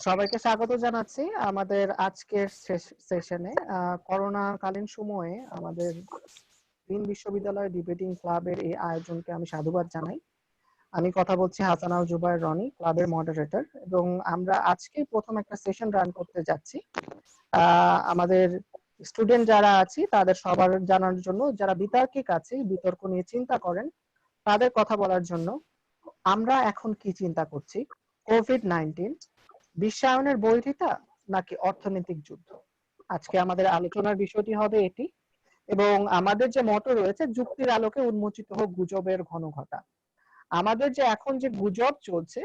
সবাইকে স্বাগত জানাচ্ছি আমাদের আজকের সেশনে। করোনাকালীন সময়ে আমাদের তিন বিশ্ববিদ্যালয় ডিবেটিং ক্লাবের এই আয়োজনকে আমি সাধুবাদ জানাই। আমি কথা বলছি হাসানাউল জুবায়ের রনি, ক্লাবের মডারেটর, এবং আমরা আজকে প্রথম একটা সেশন রান করতে যাচ্ছি আমাদের স্টুডেন্ট যারা আছি তাদের সবার জানার জন্য, যারা বিতার্কিক আছে, বিতর্ক নিয়ে চিন্তা করেন, তাদের কথা বলার জন্য। আমরা এখন কি চিন্তা করছি? কোভিড-19 বিশ্বায়নের বৈরিতা নাকি অর্থনৈতিক যুদ্ধ? আজকে আমাদের আলোচনার বিষয়টি হবে এটি, এবং আমাদের যে মটো রয়েছে, যুক্তির আলোকে উন্মোচিত হোক গুজবের ঘন ঘটা। আমাদের যে এখন যে গুজব চলছে,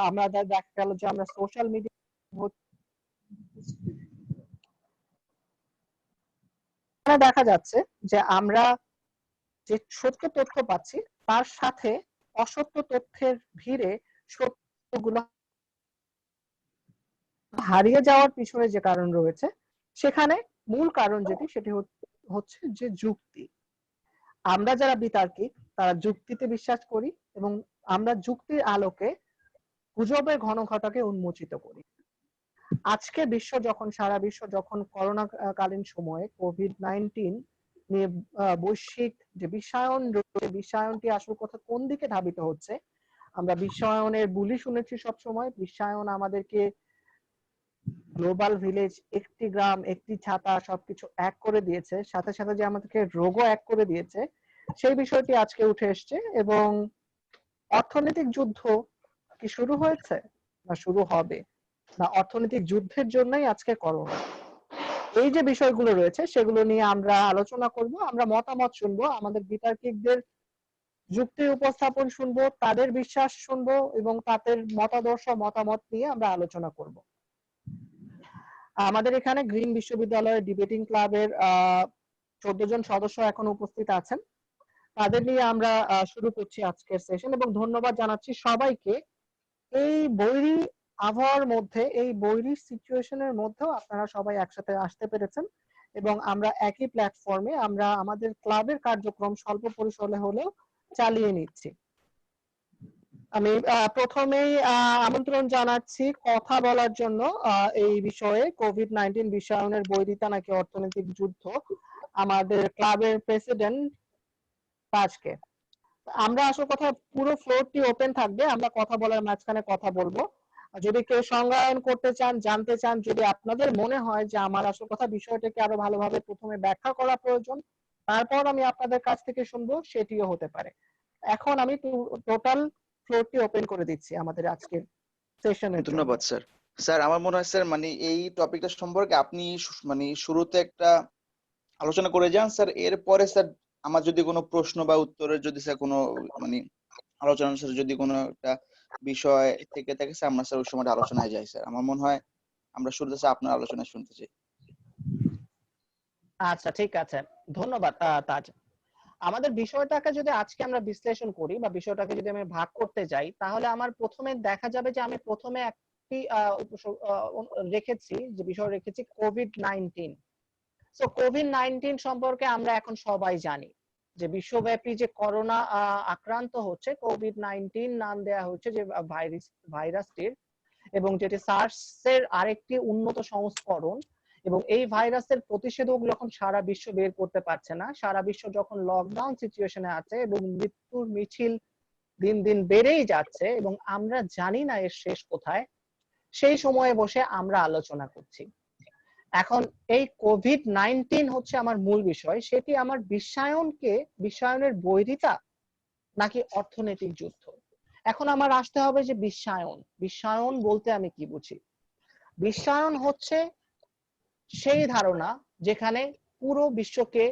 আমরা দেখা গেল যে আমরা সোশ্যাল মিডিয়া দেখা যাচ্ছে যে আমরা যে সত্য তথ্য পাচ্ছি তার সাথে অসত্য তথ্যের ভিড়ে সত্যগুলো হারিয়ে যাওয়ার পিছনে যে কারণ রয়েছে, সেখানে মূল কারণ যেটি সেটি হচ্ছে যে যুক্তি। আমরা যারা বিতার্কিক তারা যুক্তিতে বিশ্বাস করি, এবং আমরা যুক্তির আলোকে গুজবের ঘন ঘটাকে উন্মোচিত করি। আজকে সারা বিশ্ব যখন করোনা কালীন সময়ে কোভিড-19 নিয়ে বৈশ্বিক যে বিশ্বায়নটি আসল কথা কোন দিকে ধাবিত হচ্ছে, আমরা বিশ্বায়নের বুলি শুনেছি সবসময়। বিশ্বায়ন আমাদেরকে গ্লোবাল ভিলেজ, একটি গ্রাম, একটি ছাতা, সবকিছু এক করে দিয়েছে, সাথে সাথে যে আমাদেরকে রোগও এক করে দিয়েছে, সেই বিষয়টি আজকে উঠে এসছে। এবং অর্থনৈতিক যুদ্ধ কি শুরু হয়েছে না শুরু হবে, না অর্থনৈতিক যুদ্ধের জন্যই আজকে করোনা, এই যে বিষয়গুলো রয়েছে সেগুলো নিয়ে আমরা আলোচনা করব। আমরা মতামত শুনবো, আমাদের বিতার্কিকদের যুক্তি উপস্থাপন শুনবো, তাদের বিশ্বাস শুনবো, এবং তাদের মতাদর্শ মতামত নিয়ে আমরা আলোচনা করব। আমাদের এখানে গ্রিন বিশ্ববিদ্যালয়ের ডিবেটিং ক্লাবের 14 জন সদস্য এখন উপস্থিত আছেন। তাদের নিয়ে আমরা শুরু করছি আজকের সেশন, এবং ধন্যবাদ জানাচ্ছি সবাইকে। এই বৈরী আবহাওয়ার মধ্যে, এই বৈরী সিচুয়েশনের মধ্যেও আপনারা সবাই একসাথে আসতে পেরেছেন, এবং আমরা একই প্ল্যাটফর্মে আমরা আমাদের ক্লাবের কার্যক্রম স্বল্প পরিসরে হলেও চালিয়ে নিচ্ছি। আমি প্রথমেই আমন্ত্রণ জানাচ্ছি কথা বলার জন্য এই বিষয়ে, কোভিড-19 বিশ্বায়নের বৈরিতা নাকি অর্থনৈতিক যুদ্ধ, আমাদের ক্লাবের প্রেসিডেন্ট তাজকে। আমরা আসল কথা, পুরো ফ্লোরটি ওপেন থাকবে, আমরা কথা বলার মাঝখানে কথা বলবো। যদি কেউ সংজ্ঞায়ন করতে চান, জানতে চান, যদি আপনাদের মনে হয় যে আমার আসল কথা বিষয়টাকে আরো ভালোভাবে প্রথমে ব্যাখ্যা করা প্রয়োজন, তারপর আমি আপনাদের কাছ থেকে শুনবো, সেটিও হতে পারে। এখন আমি টোটাল ফ্লোরটি ওপেন করে দিচ্ছি আমাদের আজকের সেশনের জন্য। ধন্যবাদ স্যার। স্যার আমার মনে হয় স্যার এই টপিকটা সম্পর্কে আপনি শুরুতে একটা আলোচনা করে যান স্যার, এরপরে স্যার আমার যদি কোনো প্রশ্ন বা উত্তরের যদি স্যার কোনো আলোচনা স্যার যদি কোনো একটা বিষয় থেকে থাকে স্যার, আমরা স্যার ওই সময়টা আলোচনায় যাই স্যার। আমার মনে হয় আমরা শুরুতে স্যার আপনার আলোচনা শুনতে চাই। আচ্ছা, ঠিক আছে, ধন্যবাদ তাজ। আমাদের বিষয়টাকে যদি আজকে আমরা বিশ্লেষণ করি বা বিষয়টাকে যদি আমি ভাগ করতে যাই, তাহলে আমার প্রথমে দেখা যাবে যে আমি প্রথমে একটি রেখেছি, যে বিষয় রেখেছি কোভিড-19। তো কোভিড-19 সম্পর্কে আমরা এখন সবাই জানি যে বিশ্বব্যাপী যে করোনা আক্রান্ত হচ্ছে, কোভিড-19 নাম দেয়া হচ্ছে যে ভাইরাসটির, এবং যেটি সার্স এর আরেকটি উন্নত সংস্করণ। এবং এই ভাইরাসের প্রতিষেধক যখন সারা বিশ্ব বের করতে পারছে না, সারা বিশ্ব যখন লকডাউন সিচুয়েশনে আছে, এবং মৃত্যুর মিছিল দিন দিন বেড়েই যাচ্ছে, এবং আমরা জানি না এর শেষ কোথায়, সেই সময়ে বসে আমরা আলোচনা করছি। এখন এই কোভিড-19 হচ্ছে আমার মূল বিষয়, সেটি আমার বিশ্বায়নের বৈরিতা নাকি অর্থনৈতিক যুদ্ধ। এখন আমার আসতে হবে যে বিশ্বায়ন বলতে আমি কি বুঝি। বিশ্বায়ন হচ্ছে সেই ধারণা যেখানে পুরো বিশ্বকে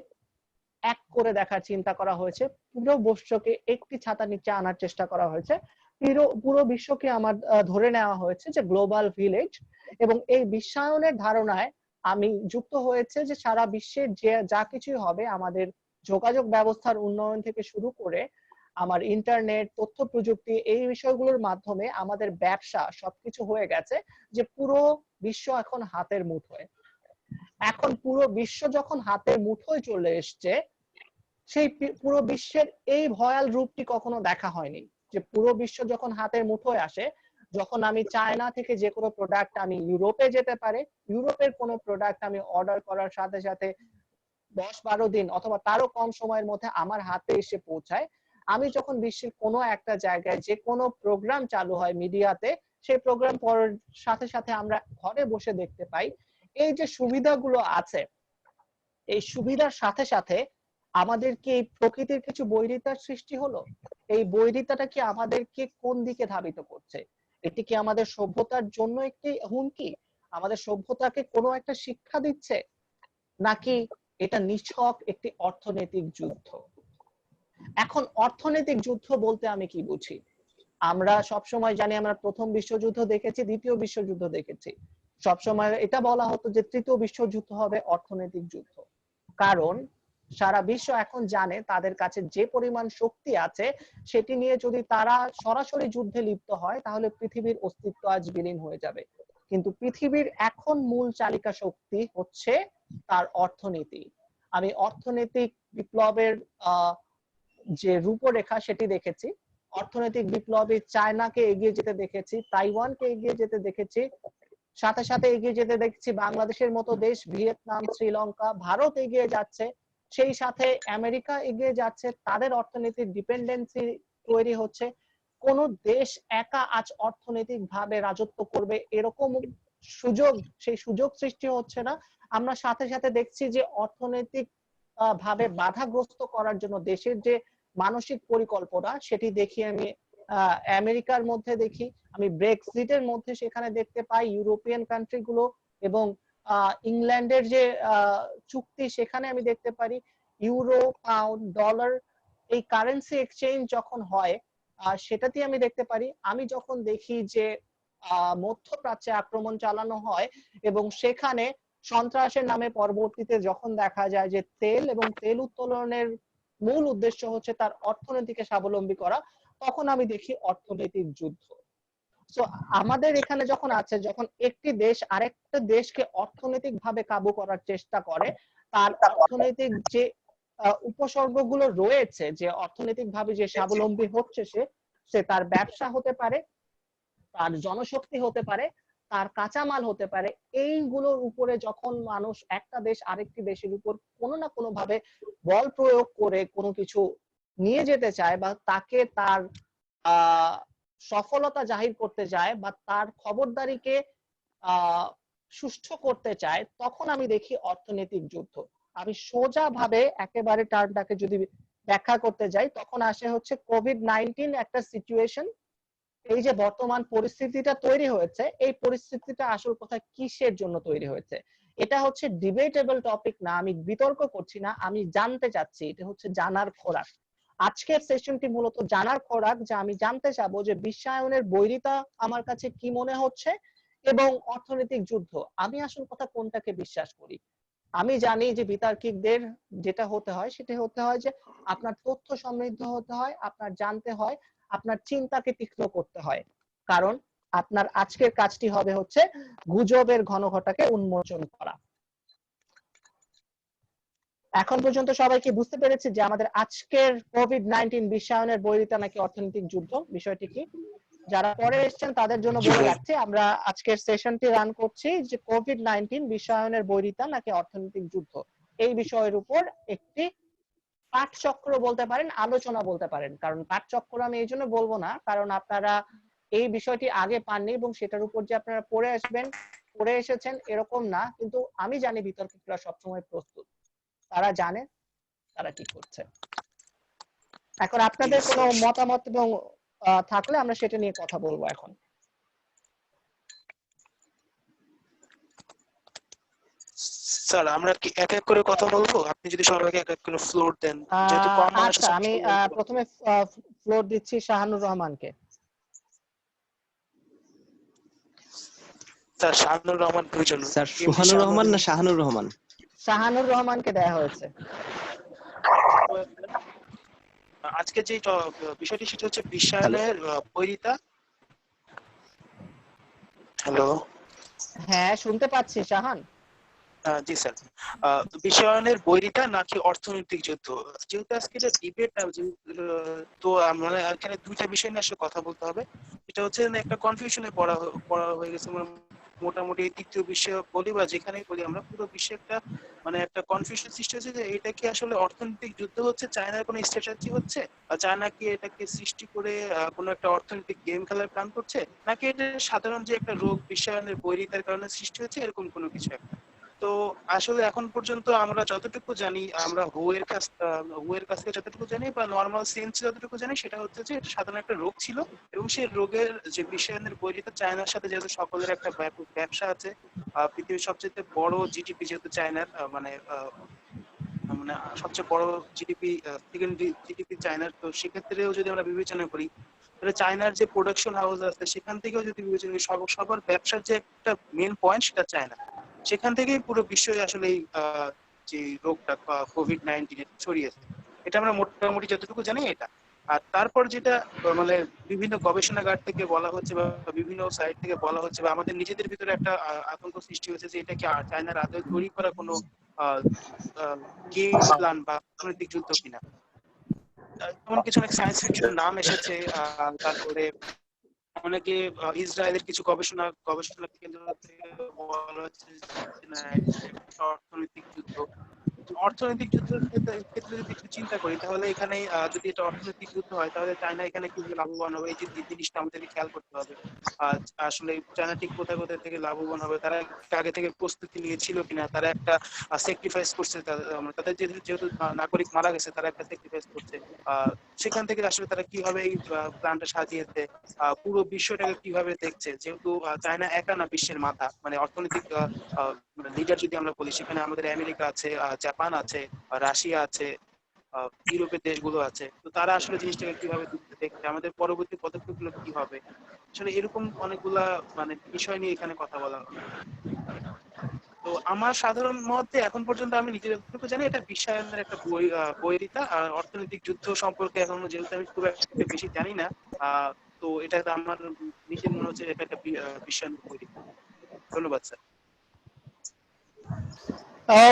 এক করে দেখার চিন্তা করা হয়েছে, পুরো বিশ্বকে একটি ছাতার নিচে আনার চেষ্টা করা হয়েছে, পুরো বিশ্বকে আমার ধরে নেওয়া হয়েছে যে গ্লোবাল ভিলেজ। এবং এই বিশ্বায়নের ধারণায় আমি যুক্ত হয়েছে যে সারা বিশ্বের যে যা কিছুই হবে, আমাদের যোগাযোগ ব্যবস্থার উন্নয়ন থেকে শুরু করে আমার ইন্টারনেট, তথ্য প্রযুক্তি, এই বিষয়গুলোর মাধ্যমে আমাদের ব্যবসা সবকিছু হয়ে গেছে, যে পুরো বিশ্ব এখন হাতের মুঠোয়। এখন পুরো বিশ্ব যখন হাতের মুঠোয় চলে এসছে, সেই পুরো বিশ্বের এই ভয়াল রূপটি কখনো দেখা হয়নি, যে পুরো বিশ্ব যখন হাতের মুঠোয় আসে, যখন আমি চায়না থেকে যে কোনো প্রোডাক্ট আমি ইউরোপে যেতে পারে, ইউরোপের কোনো প্রোডাক্ট আমি অর্ডার করার সাথে সাথে 10-12 দিন অথবা তারও কম সময়ের মধ্যে আমার হাতে এসে পৌঁছায়। আমি যখন বিশ্বের কোনো একটা জায়গায় যে কোনো প্রোগ্রাম চালু হয় মিডিয়াতে, সেই প্রোগ্রাম পড়ার সাথে সাথে আমরা ঘরে বসে দেখতে পাই। এই যে সুবিধাগুলো আছে, এই সুবিধার সাথে সাথে আমাদের কি এই প্রকৃতির কিছু বৈরিতার সৃষ্টি হলো? এই বৈরিতাটা কি আমাদেরকে কোন দিকে ধাবিত করছে? এটি কি আমাদের সভ্যতার জন্য একটি হুমকি? আমাদের সভ্যতাকে কোনো একটা শিক্ষা দিচ্ছে, নাকি এটা নিছক একটি অর্থনৈতিক যুদ্ধ? এখন অর্থনৈতিক যুদ্ধ বলতে আমি কি বুঝি? আমরা সবসময় জানি আমরা প্রথম বিশ্বযুদ্ধ দেখেছি, দ্বিতীয় বিশ্বযুদ্ধ দেখেছি। সবসময় এটা বলা হতো যে তৃতীয় বিশ্বযুদ্ধ হবে অর্থনৈতিক যুদ্ধ। কারণ সারা বিশ্ব এখন জানে তাদের কাছে যে পরিমাণ শক্তি আছে, সেটি নিয়ে যদি তারা সরাসরি যুদ্ধে লিপ্ত হয় তাহলে পৃথিবীর অস্তিত্ব আজ বিলীন হয়ে যাবে। কিন্তু পৃথিবীর এখন মূল চালিকা শক্তি হচ্ছে তার অর্থনীতি। আমি অর্থনৈতিক বিপ্লবের যে রূপরেখা সেটি দেখেছি। অর্থনৈতিক বিপ্লবে চায়নাকে এগিয়ে যেতে দেখেছি, তাইওয়ানকে এগিয়ে যেতে দেখেছি, সাথে সাথে এগিয়ে যেতে দেখছি বাংলাদেশের মতো দেশ, ভিয়েতনাম, শ্রীলঙ্কা, ভারত এগিয়ে যাচ্ছে। সেই সাথে আমেরিকা এগিয়ে যাচ্ছে, তাদের অর্থনৈতিক ডিপেন্ডেন্সি তৈরি হচ্ছে। কোন দেশ একা আজ অর্থনৈতিক ভাবে রাজত্ব করবে এরকম সুযোগ, সেই সুযোগ সৃষ্টি হচ্ছে না। আমরা সাথে সাথে দেখছি যে অর্থনৈতিক ভাবে বাধাগ্রস্ত করার জন্য দেশের যে মানসিক পরিকল্পনা সেটি দেখি আমি আমেরিকার মধ্যে দেখি, আমি ব্রেক্সিটের মধ্যে সেখানে দেখতে পাই, ইউরোপিয়ান কান্ট্রি গুলো এবং ইংল্যান্ডের যে চুক্তি সেখানে আমি দেখতে পারি। ইউরো, পাউন্ড, ডলার, এই কারেন্সি এক্সচেঞ্জ যখন হয় সেটাতে আমি দেখতে পারি। আমি যখন দেখি যে মধ্যপ্রাচ্যে আক্রমণ চালানো হয় এবং সেখানে সন্ত্রাসের নামে পরবর্তীতে যখন দেখা যায় যে তেল এবং তেল উত্তোলনের মূল উদ্দেশ্য হচ্ছে তার অর্থনীতিকে স্বাবলম্বী করা, তখন আমি দেখি অর্থনৈতিক যুদ্ধ। তো আমাদের এখানে যখন আছে, যখন একটি দেশ আরেকটা দেশকে অর্থনৈতিক ভাবে কাবু করার চেষ্টা করে, তার অর্থনৈতিক যে উপসর্গগুলো রয়েছে, যে অর্থনৈতিক ভাবে যে স্বাবলম্বী হচ্ছে সে তার ব্যবসা হতে পারে, তার জনশক্তি হতে পারে, তার কাঁচামাল হতে পারে, এইগুলোর উপরে যখন মানুষ একটা দেশ আরেকটি দেশের উপর কোনো না কোনো ভাবে বল প্রয়োগ করে কোনো কিছু নিয়ে যেতে চায় বা তাকে তার সফলতা জাহির করতে যায় বা তার খবরদারিকে সুষ্ঠু করতে চায়, তখন আমি দেখি অর্থনৈতিক যুদ্ধ। আমি সোজা ভাবে একেবারে টার্মটাকে যদি ব্যাখ্যা করতে যাই, তখন আসে হচ্ছে কোভিড-19 একটা সিচুয়েশন। এই যে বর্তমান পরিস্থিতিটা তৈরি হয়েছে, এই পরিস্থিতিটা আসল কথা কিসের জন্য তৈরি হয়েছে? এটা হচ্ছে ডিবেটেবল টপিক না, আমি বিতর্ক করছি না, আমি জানতে চাচ্ছি। এটা হচ্ছে জানার খোরাক। আজকের সেশনটি মূলত জানার খোরাক, যে আমি জানতে চাবো যে বিশ্বায়নের বৈরিতা আমার কাছে কি মনে হচ্ছে এবং অর্থনৈতিক যুদ্ধ, আমি আসল কথা কোনটাকে বিশ্বাস করি। আমি জানি যে বিতার্কিকদের যেটা হতে হয় সেটা হতে হয় যে আপনার তথ্য সমৃদ্ধ হতে হয়, আপনার জানতে হয়, আপনার চিন্তাকে তীক্ষ্ণ করতে হয়। কারণ আপনার আজকের কাজটি হবে হচ্ছে গুজবের ঘনঘটাকে উন্মোচন করা। এখন পর্যন্ত সবাই কি বুঝতে পেরেছে যে আমাদের আজকের কোভিড-19 বিশ্বায়নের বৈরিতা নাকি অর্থনৈতিক যুদ্ধ বিষয়টি কি? যারা পরে এসেছেন তাদের জন্য বলে রাখছি, আমরা আজকের সেশনটি রান করছি যে কোভিড-19 বিশ্বায়নের বৈরিতা নাকি অর্থনৈতিক যুদ্ধ, এই বিষয়ের উপর একটি পাঠচক্র বলতে পারেন, আলোচনা বলতে পারেন। কারণ পাঠচক্র আমি এই জন্য বলবো না, কারণ আপনারা এই বিষয়টি আগে পাননি এবং সেটার উপর যে আপনারা পড়ে আসবেন, পড়ে এসেছেন এরকম না। কিন্তু আমি জানি বিতর্কিতরা সবসময় প্রস্তুত, তারা জানে তারা কি করছে। এখন আপনাদের কোনো মতামত এবং থাকলে আমরা সেটা নিয়ে কথা বলবো এখন। স্যার আমরা কি এক এক করে কথা বলবো? আপনি যদি সবাইকে এক এক করে ফ্লোর দেন, যেহেতু কম মানুষ আছে। আচ্ছা, আমি প্রথমে ফ্লোর দিচ্ছি শাহানুর রহমানকে। স্যার শাহানুর রহমান দুইজন। স্যার সুহানুর রহমান না শাহানুর রহমান? শাহানুর রহমানকে দেয়া হয়েছে। আজকে যে বিষয়টি সেটা হচ্ছে বিশ্বায়নের বৈরিতা। হ্যালো, হ্যাঁ শুনতে পাচ্ছি শাহান। জি স্যার, বিশ্বায়নের বৈরিতা নাকি অর্থনৈতিক যুদ্ধ, যেহেতু আজকে এটা ডিবেট, তো মানে এখানে দুইটা বিষয় নিয়ে আসলে কথা বলতে হবে। এটা হচ্ছে না একটা কনফিউশনে পড়া হয়ে গেছে। মোটামুটি এই তৃতীয় বিশ্বে বলি বা যেখানেই বলি আমরা, পুরো বিশ্বে একটা মানে একটা কনফিউশন সৃষ্টি হয়েছে যে এটা কি আসলে অর্থনৈতিক যুদ্ধ হচ্ছে, চায়নার কোনো স্ট্র্যাটেজি হচ্ছে, আর চায়না কি এটাকে সৃষ্টি করে কোনো একটা অর্থনৈতিক গেম খেলার প্ল্যান করছে, নাকি এটা সাধারণ যে একটা রোগ বিশ্বায়নের বৈরিতার কারণে সৃষ্টি হচ্ছে এরকম কোনো কিছু একটা। তো আসলে এখন পর্যন্ত আমরা যতটুকু জানি, আমরা হু এর কাছ থেকে যতটুকু জানি বা নর্মাল সেন্স যতটুকু জানি, সেটা হচ্ছে যে এটা সাধারণ একটা রোগ ছিল এবং সেই রোগের যে বিশ্বায়নের বৈরিতা, চায়নার সাথে যেহেতু সকলের একটা ব্যাপক ব্যবসা আছে, পৃথিবীর সবচেয়ে বড় জিডিপি যেহেতু চায়নার, মানে সবচেয়ে বড় জিডিপি, সেকেন্ড জিডিপি চায়নার, তো সেক্ষেত্রেও যদি আমরা বিবেচনা করি তাহলে চায়নার যে প্রোডাকশন হাউস আছে সেখান থেকেও যদি বিবেচনা করি, সবার ব্যবসার যে একটা মেন পয়েন্ট সেটা চায়না। সেখান থেকেই পুরো বিশ্বে আসলে এই যে রোগটা কোভিড-19 ছড়িয়েছে, এটা আমরা মোটামুটি যতটুকু জানি এটা। আর তারপর যেটা মানে বিভিন্ন গবেষণাগার থেকে বলা হচ্ছে বা বিভিন্ন সাইট থেকে বলা হচ্ছে বা আমাদের নিজেদের ভিতরে একটা আতঙ্ক সৃষ্টি হয়েছে যে এটা কি চায়নার আদৌ তৈরি করা কোনো গেম প্ল্যান বা অর্থনৈতিক যুদ্ধ কিনা। এমন কিছু অনেক সায়েন্স ফিকশন নাম এসেছে। তারপরে অনেকে ইসরায়েলের কিছু গবেষণা কেন্দ্র থেকে বলা হচ্ছে যে না, এটা অর্থনৈতিক যুদ্ধ। অর্থনৈতিক যুদ্ধের ক্ষেত্রে যদি একটু চিন্তা করি, তাহলে এখানে যদি এটা অর্থনৈতিক যুদ্ধ হয় তাহলে চায়না এখানে কিভাবে লাভবান হবে, এই যে জিনিসটা আমাদেরকে খেয়াল করতে হবে। আসলে চায়না ঠিক কোথায় কোথায় থেকে লাভবান হবে, তারা আগে থেকে প্রস্তুতি নিয়েছিল কিনা, তারা একটা স্যাক্রিফাইস করছে, তাদের যেহেতু নাগরিক মারা গেছে, তারা একটা স্যাক্রিফাইস করছে। সেখান থেকে আসলে তারা কিভাবে এই প্ল্যানটা সাজিয়েছে, পুরো বিশ্বটাকে কিভাবে দেখছে, যেহেতু চায়না একা না বিশ্বের মাথা, মানে অর্থনৈতিক লিডার যদি আমরা বলি, সেখানে আমাদের আমেরিকা আছে, জাপান আছে, রাশিয়া আছে, ইউরোপের দেশগুলো আছে। তো তারা আসলে জিনিসটাকে কিভাবে দেখছে, আমাদের পরবর্তী পদক্ষেপগুলো কি হবে, আসলে এরকম অনেকগুলা মানে বিষয় নিয়ে এখানে কথা বলা হবে। তো আমার সাধারণ মতে এখন পর্যন্ত আমি নিজের যতটুকু জানি, এটা বিশ্বায়নের একটা বৈরিতা। আর অর্থনৈতিক যুদ্ধ সম্পর্কে এখন যেহেতু আমি খুব একটা বেশি জানি না, তো এটা আমার নিজের মনে হচ্ছে এটা একটা বিশ্বায়নের বৈরিতা। ধন্যবাদ স্যার।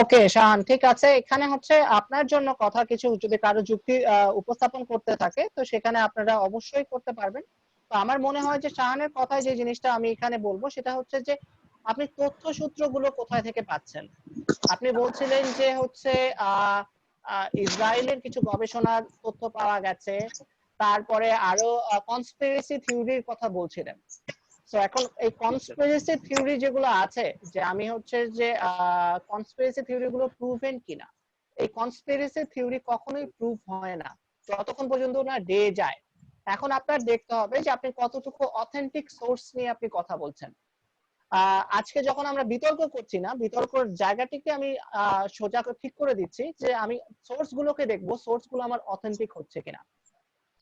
ওকে শাহান, ঠিক আছে। এখানে হচ্ছে আপনার জন্য কথা, কিছু যদি কারো যুক্তি উপস্থাপন করতে থাকে তো সেখানে আপনারা অবশ্যই করতে পারবেন। তো আমার মনে হয় যে শাহানের কথায় যে জিনিসটা আমি এখানে বলবো সেটা হচ্ছে যে আপনি তথ্য সূত্রগুলো কোথায় থেকে পাচ্ছেন। আপনি বলছিলেন যে হচ্ছে ইসরায়েলের কিছু গবেষণার তথ্য পাওয়া গেছে, তারপরে আরো কনস্পিরেসি থিওরির কথা বলছিলেন। তো এখন এই কনস্পিরেসি থিওরি যেগুলো আছে, যে আমি হচ্ছে যে কনস্পিরেসি থিওরি গুলো প্রুভেন কিনা, এই কনস্পিরেসি থিওরি কখনোই প্রুভ হয় না যতক্ষণ পর্যন্ত না ডে যায়। এখন আপনার দেখতে হবে যে আপনি কতটুকু অথেন্টিক সোর্স নিয়ে আপনি কথা বলছেন। আজকে যখন আমরা বিতর্ক করছি না, বিতর্কের জায়গাটিকে আমি সোজা ঠিক করে দিচ্ছি যে আমি সোর্স গুলোকে দেখবো, সোর্স গুলো আমার অথেন্টিক হচ্ছে কিনা।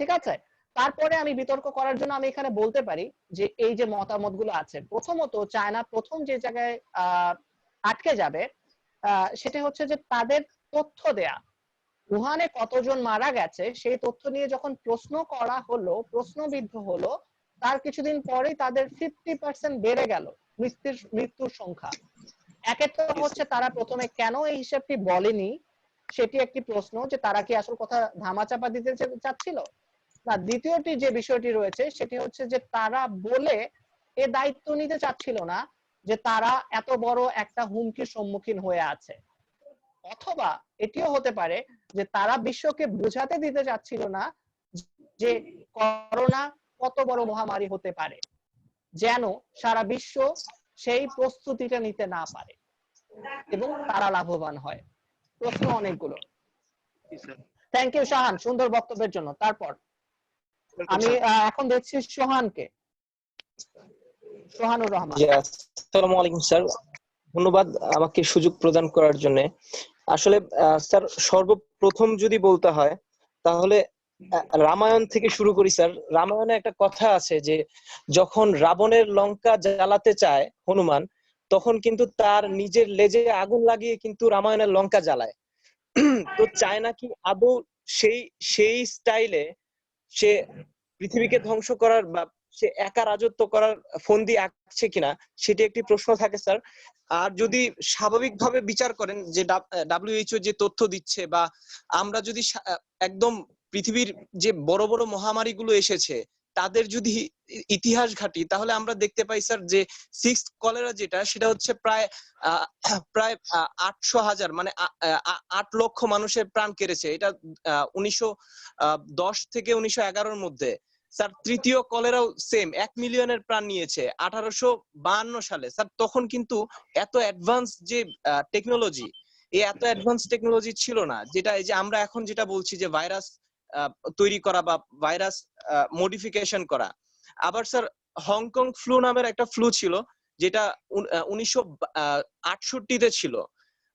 ঠিক আছে, তারপরে আমি বিতর্ক করার জন্য আমি এখানে বলতে পারি যে এই যে মতামতগুলো আছে, প্রথমত চায়না প্রথম যে জায়গায় আটকে যাবে সেটা হচ্ছে যে তাদের তথ্য দেয়া। উহানে কতজন মারা গেছে সেই তথ্য নিয়ে যখন প্রশ্ন করা হলো, প্রশ্নবিদ্ধ হলো, তার কিছুদিন পরেই তাদের 50% বেড়ে গেল মৃত্যুর সংখ্যা। একে তো হচ্ছে তারা প্রথমে কেন এই হিসাবটি বলেনি, সেটি একটি প্রশ্ন, যে তারা কি আসল কথা ধামাচাপা দিতে চাচ্ছিল না। দ্বিতীয়টি যে বিষয়টি রয়েছে সেটি হচ্ছে যে তারা বলে এ দায়িত্ব নিতে চাচ্ছিল না যে তারা এত বড় একটা হুমকির সম্মুখীন হয়ে আছে। অথবা এটিও হতে পারে যে তারা বিশ্বকে বোঝাতে দিতে চাচ্ছিল না যে করোনা কত বড় মহামারী হতে পারে, যেন সারা বিশ্ব সেই প্রস্তুতিটা নিতে না পারে এবং তারা লাভবান হয়। প্রশ্ন অনেকগুলো। থ্যাংক ইউ শাহান সুন্দর বক্তব্যের জন্য। তারপর আমি এখন দেখছি সোহানকে, সোহানুর রহমান। আসসালামু আলাইকুম স্যার, ধন্যবাদ আমাকে সুযোগ প্রদান করার জন্য। আসলে স্যার সর্বপ্রথম যদি বলতে হয় তাহলে রামায়ণ থেকে শুরু করি স্যার। রামায়ণে একটা কথা আছে যে যখন রাবণের লঙ্কা জ্বালাতে চায় হনুমান, তখন কিন্তু তার নিজের লেজে আগুন লাগিয়ে কিন্তু রামায়ণের লঙ্কা জ্বালায়। তো চায়না কি আদৌ সেই স্টাইলে সে পৃথিবীকে ধ্বংস করার বা সে একা রাজত্ব করার ফন্দি আঁকছে কিনা, সেটি একটি প্রশ্ন থাকে স্যার। আর যদি স্বাভাবিকভাবে বিচার করেন যে WHO যে তথ্য দিচ্ছে, বা আমরা যদি একদম পৃথিবীর যে বড় বড় মহামারী গুলো এসেছে তাদের যদি ইতিহাস ঘাটি তাহলে আমরা দেখতে পাই স্যার যে 6th কলেরা যেটা সেটা হচ্ছে প্রায় 800,000 মানে 8 লক্ষ মানুষের প্রাণ কেড়েছে, এটা 1910 থেকে 1911-র মধ্যে। স্যার তৃতীয় কলেরাও সেম 1 মিলিয়নের প্রাণ নিয়েছে 1852 সালে। স্যার তখন কিন্তু এত অ্যাডভান্স যে টেকনোলজি, এই এত অ্যাডভান্স টেকনোলজি ছিল না, যেটা এই যে আমরা এখন যেটা বলছি যে ভাইরাস তৈরি করা বা ভাইরাস মডিফিকেশন করা। আবার স্যার হংকং ফ্লু নামের একটা ফ্লু ছিল যেটা 1968-তে ছিল।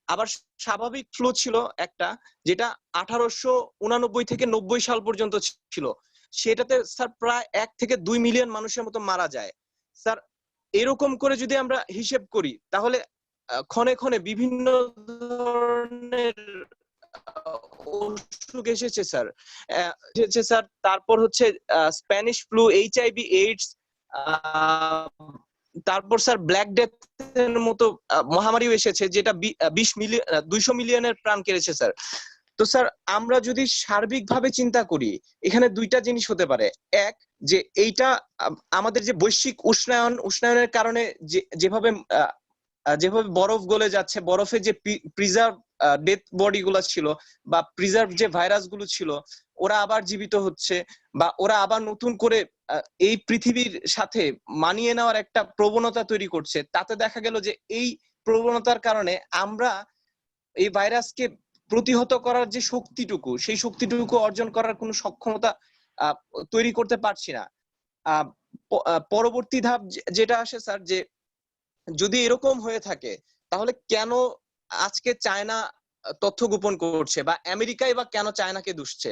আবার স্বাভাবিক ফ্লু ছিল একটা যেটা 1889 থেকে 90 সাল পর্যন্ত ছিল, সেটাতে স্যার প্রায় 1 থেকে 2 মিলিয়ন মানুষের মতো মারা যায়। স্যার এরকম করে যদি আমরা হিসেব করি তাহলে ক্ষণে ক্ষণে বিভিন্ন ধরনের অসুখ এসেছে স্যার, স্যার তারপর হচ্ছে স্প্যানিশ ফ্লু, এইচআইভি এইডস, তারপর স্যার ব্ল্যাক ডেথ এর মতো মহামারীও এসেছে যেটা 200 মিলিয়নের প্রাণ কেড়েছে স্যার। তো স্যার আমরা যদি সার্বিকভাবে চিন্তা করি এখানে দুইটা জিনিস হতে পারে। এক, যে এইটা আমাদের যে বৈশ্বিক উষ্ণায়নের কারণে যেভাবে বরফ গলে যাচ্ছে, বরফে যে প্রিজার্ভ ডেথ বডি গুলা ছিল বা প্রিজার্ভ যে ভাইরাস গুলো ছিল ওরা আবার জীবিত হচ্ছে বা ওরা আবার নতুন করে এই পৃথিবীর সাথে মানিয়ে নেওয়ার একটা প্রবণতা তৈরি করছে। তাতে দেখা গেল যে এই প্রবণতার কারণে আমরা এই ভাইরাসকে প্রতিহত করার যে শক্তিটুকু, সেই শক্তিটুকু অর্জন করার কোনো সক্ষমতা তৈরি করতে পারছি না। পরবর্তী ধাপ যেটা আসে স্যার, যে যদি এরকম হয়ে থাকে তাহলে কেন আজকে চায়না তথ্য গোপন করছে বা আমেরিকাই বা কেন চায়নাকে দুষছে?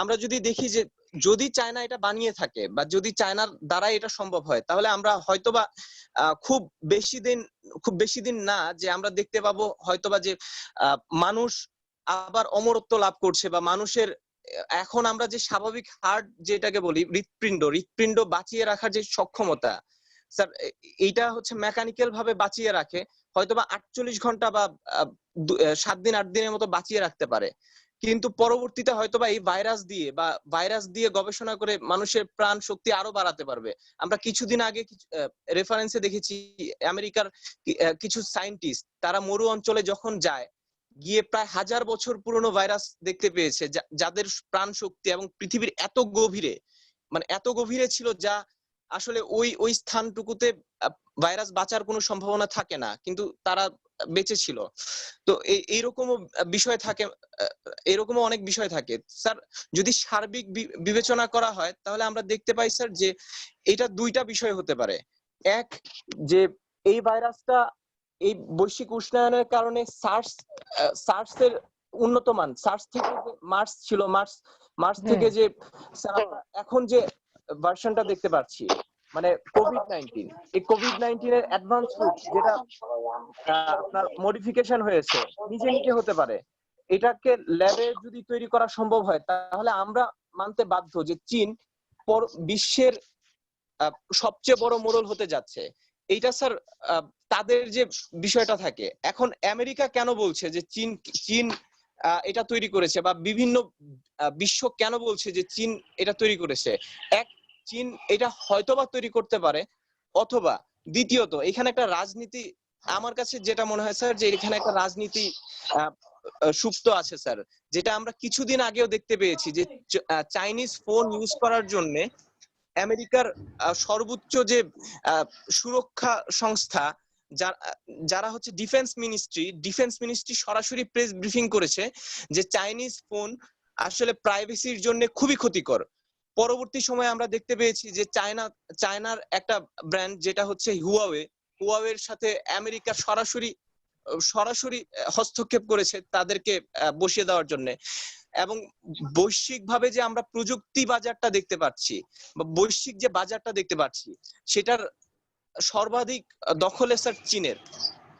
আমরা যদি দেখি যে যদি চায়না এটা বানিয়ে থাকে বা যদি চায়নার দ্বারা এটা সম্ভব হয় তাহলে আমরা হয়তোবা খুব বেশি দিন না যে আমরা দেখতে পাবো হয়তোবা যে মানুষ আবার অমরত্ব লাভ করছে বা মানুষের এখন আমরা যে স্বাভাবিক হার্ট যেটাকে বলি হৃৎপিণ্ড বাঁচিয়ে রাখার যে সক্ষমতা স্যার, এইটা হচ্ছে মেকানিক্যাল ভাবে বাঁচিয়ে রাখে, হয়তোবা 48 ঘন্টা বা 7 দিন 8 দিনের মতো বাঁচিয়ে রাখতে পারে। কিন্তু পরবর্তীতে হয়তোবা এই ভাইরাস দিয়ে গবেষণা করে মানুষের প্রাণ শক্তি আরো বাড়াতে পারবে। আমরা কিছুদিন আগে রেফারেন্সে দেখেছি আমেরিকার কিছু সায়েন্টিস্ট তারা মরু অঞ্চলে যখন যায় গিয়ে প্রায় 1000 বছর পুরনো ভাইরাস দেখতে পেয়েছে যাদের প্রাণ শক্তি এবং পৃথিবীর এত গভীরে ছিল যা আসলে ওই স্থানটুকুতে ভাইরাস বাঁচার কোনো সম্ভাবনা থাকে না, কিন্তু তারা বেঁচে ছিল। তো এইরকমও বিষয় থাকে, এরকমও অনেক বিষয় থাকে স্যার। যদি সার্বিক বিবেচনা করা হয় তাহলে আমরা দেখতে পাই স্যার যে এটা দুইটা বিষয় হতে পারে। এক, যে এই ভাইরাসটা এই বৈশ্বিক উষ্ণায়নের কারণে সার্স এর উন্নত মান, সার্স থেকে যে মার্স ছিল, মার্স থেকে যে এখন যে ভার্সনটা দেখতে পাচ্ছি মানে কোভিড-19, এই কোভিড-19 এর অ্যাডভান্স রূপ যেটা আপনার মডিফিকেশন হয়েছে নিজে হতে পারে। এটাকে ল্যাবে যদি তৈরি করা সম্ভব হয় তাহলে আমরা মানতে বাধ্য যে চীন বিশ্বের সবচেয়ে বড় মোড়ল হতে যাচ্ছে। এইটা স্যার তাদের যে বিষয়টা থাকে। এখন আমেরিকা কেন বলছে যে চীন এটা তৈরি করেছে বা বিভিন্ন বিশ্ব কেন বলছে যে চীন এটা তৈরি করেছে? এক, চীন এটা হয়তোবা তৈরি করতে পারে, অথবা দ্বিতীয়ত এখানে একটা রাজনীতি, আমার কাছে যেটা মনে হয় স্যার যে এখানে একটা রাজনীতি সুপ্ত আছে স্যার, যেটা আমরা কিছুদিন আগেও দেখতে পেয়েছি যে চাইনিজ ফোন ইউজ করার জন্য আমেরিকার সর্বোচ্চ যে সুরক্ষা সংস্থা যারা হচ্ছে ডিফেন্স মিনিস্ট্রি সরাসরি প্রেস ব্রিফিং করেছে যে চাইনিজ ফোন আসলে প্রাইভেসির জন্য খুবই ক্ষতিকর। পরবর্তী সময়ে আমরা দেখতে পেয়েছি যে চায়নার একটা ব্র্যান্ড যেটা হচ্ছে হুয়াওয়ের সাথে আমেরিকা সরাসরি হস্তক্ষেপ করেছে তাদেরকে বসিয়ে দেওয়ার জন্য। এবং বৈশ্বিকভাবে যে আমরা প্রযুক্তি বাজারটা দেখতে পাচ্ছি বা বৈশ্বিক যে বাজারটা দেখতে পাচ্ছি সেটার সর্বাধিক দখলে স্যার চীনের।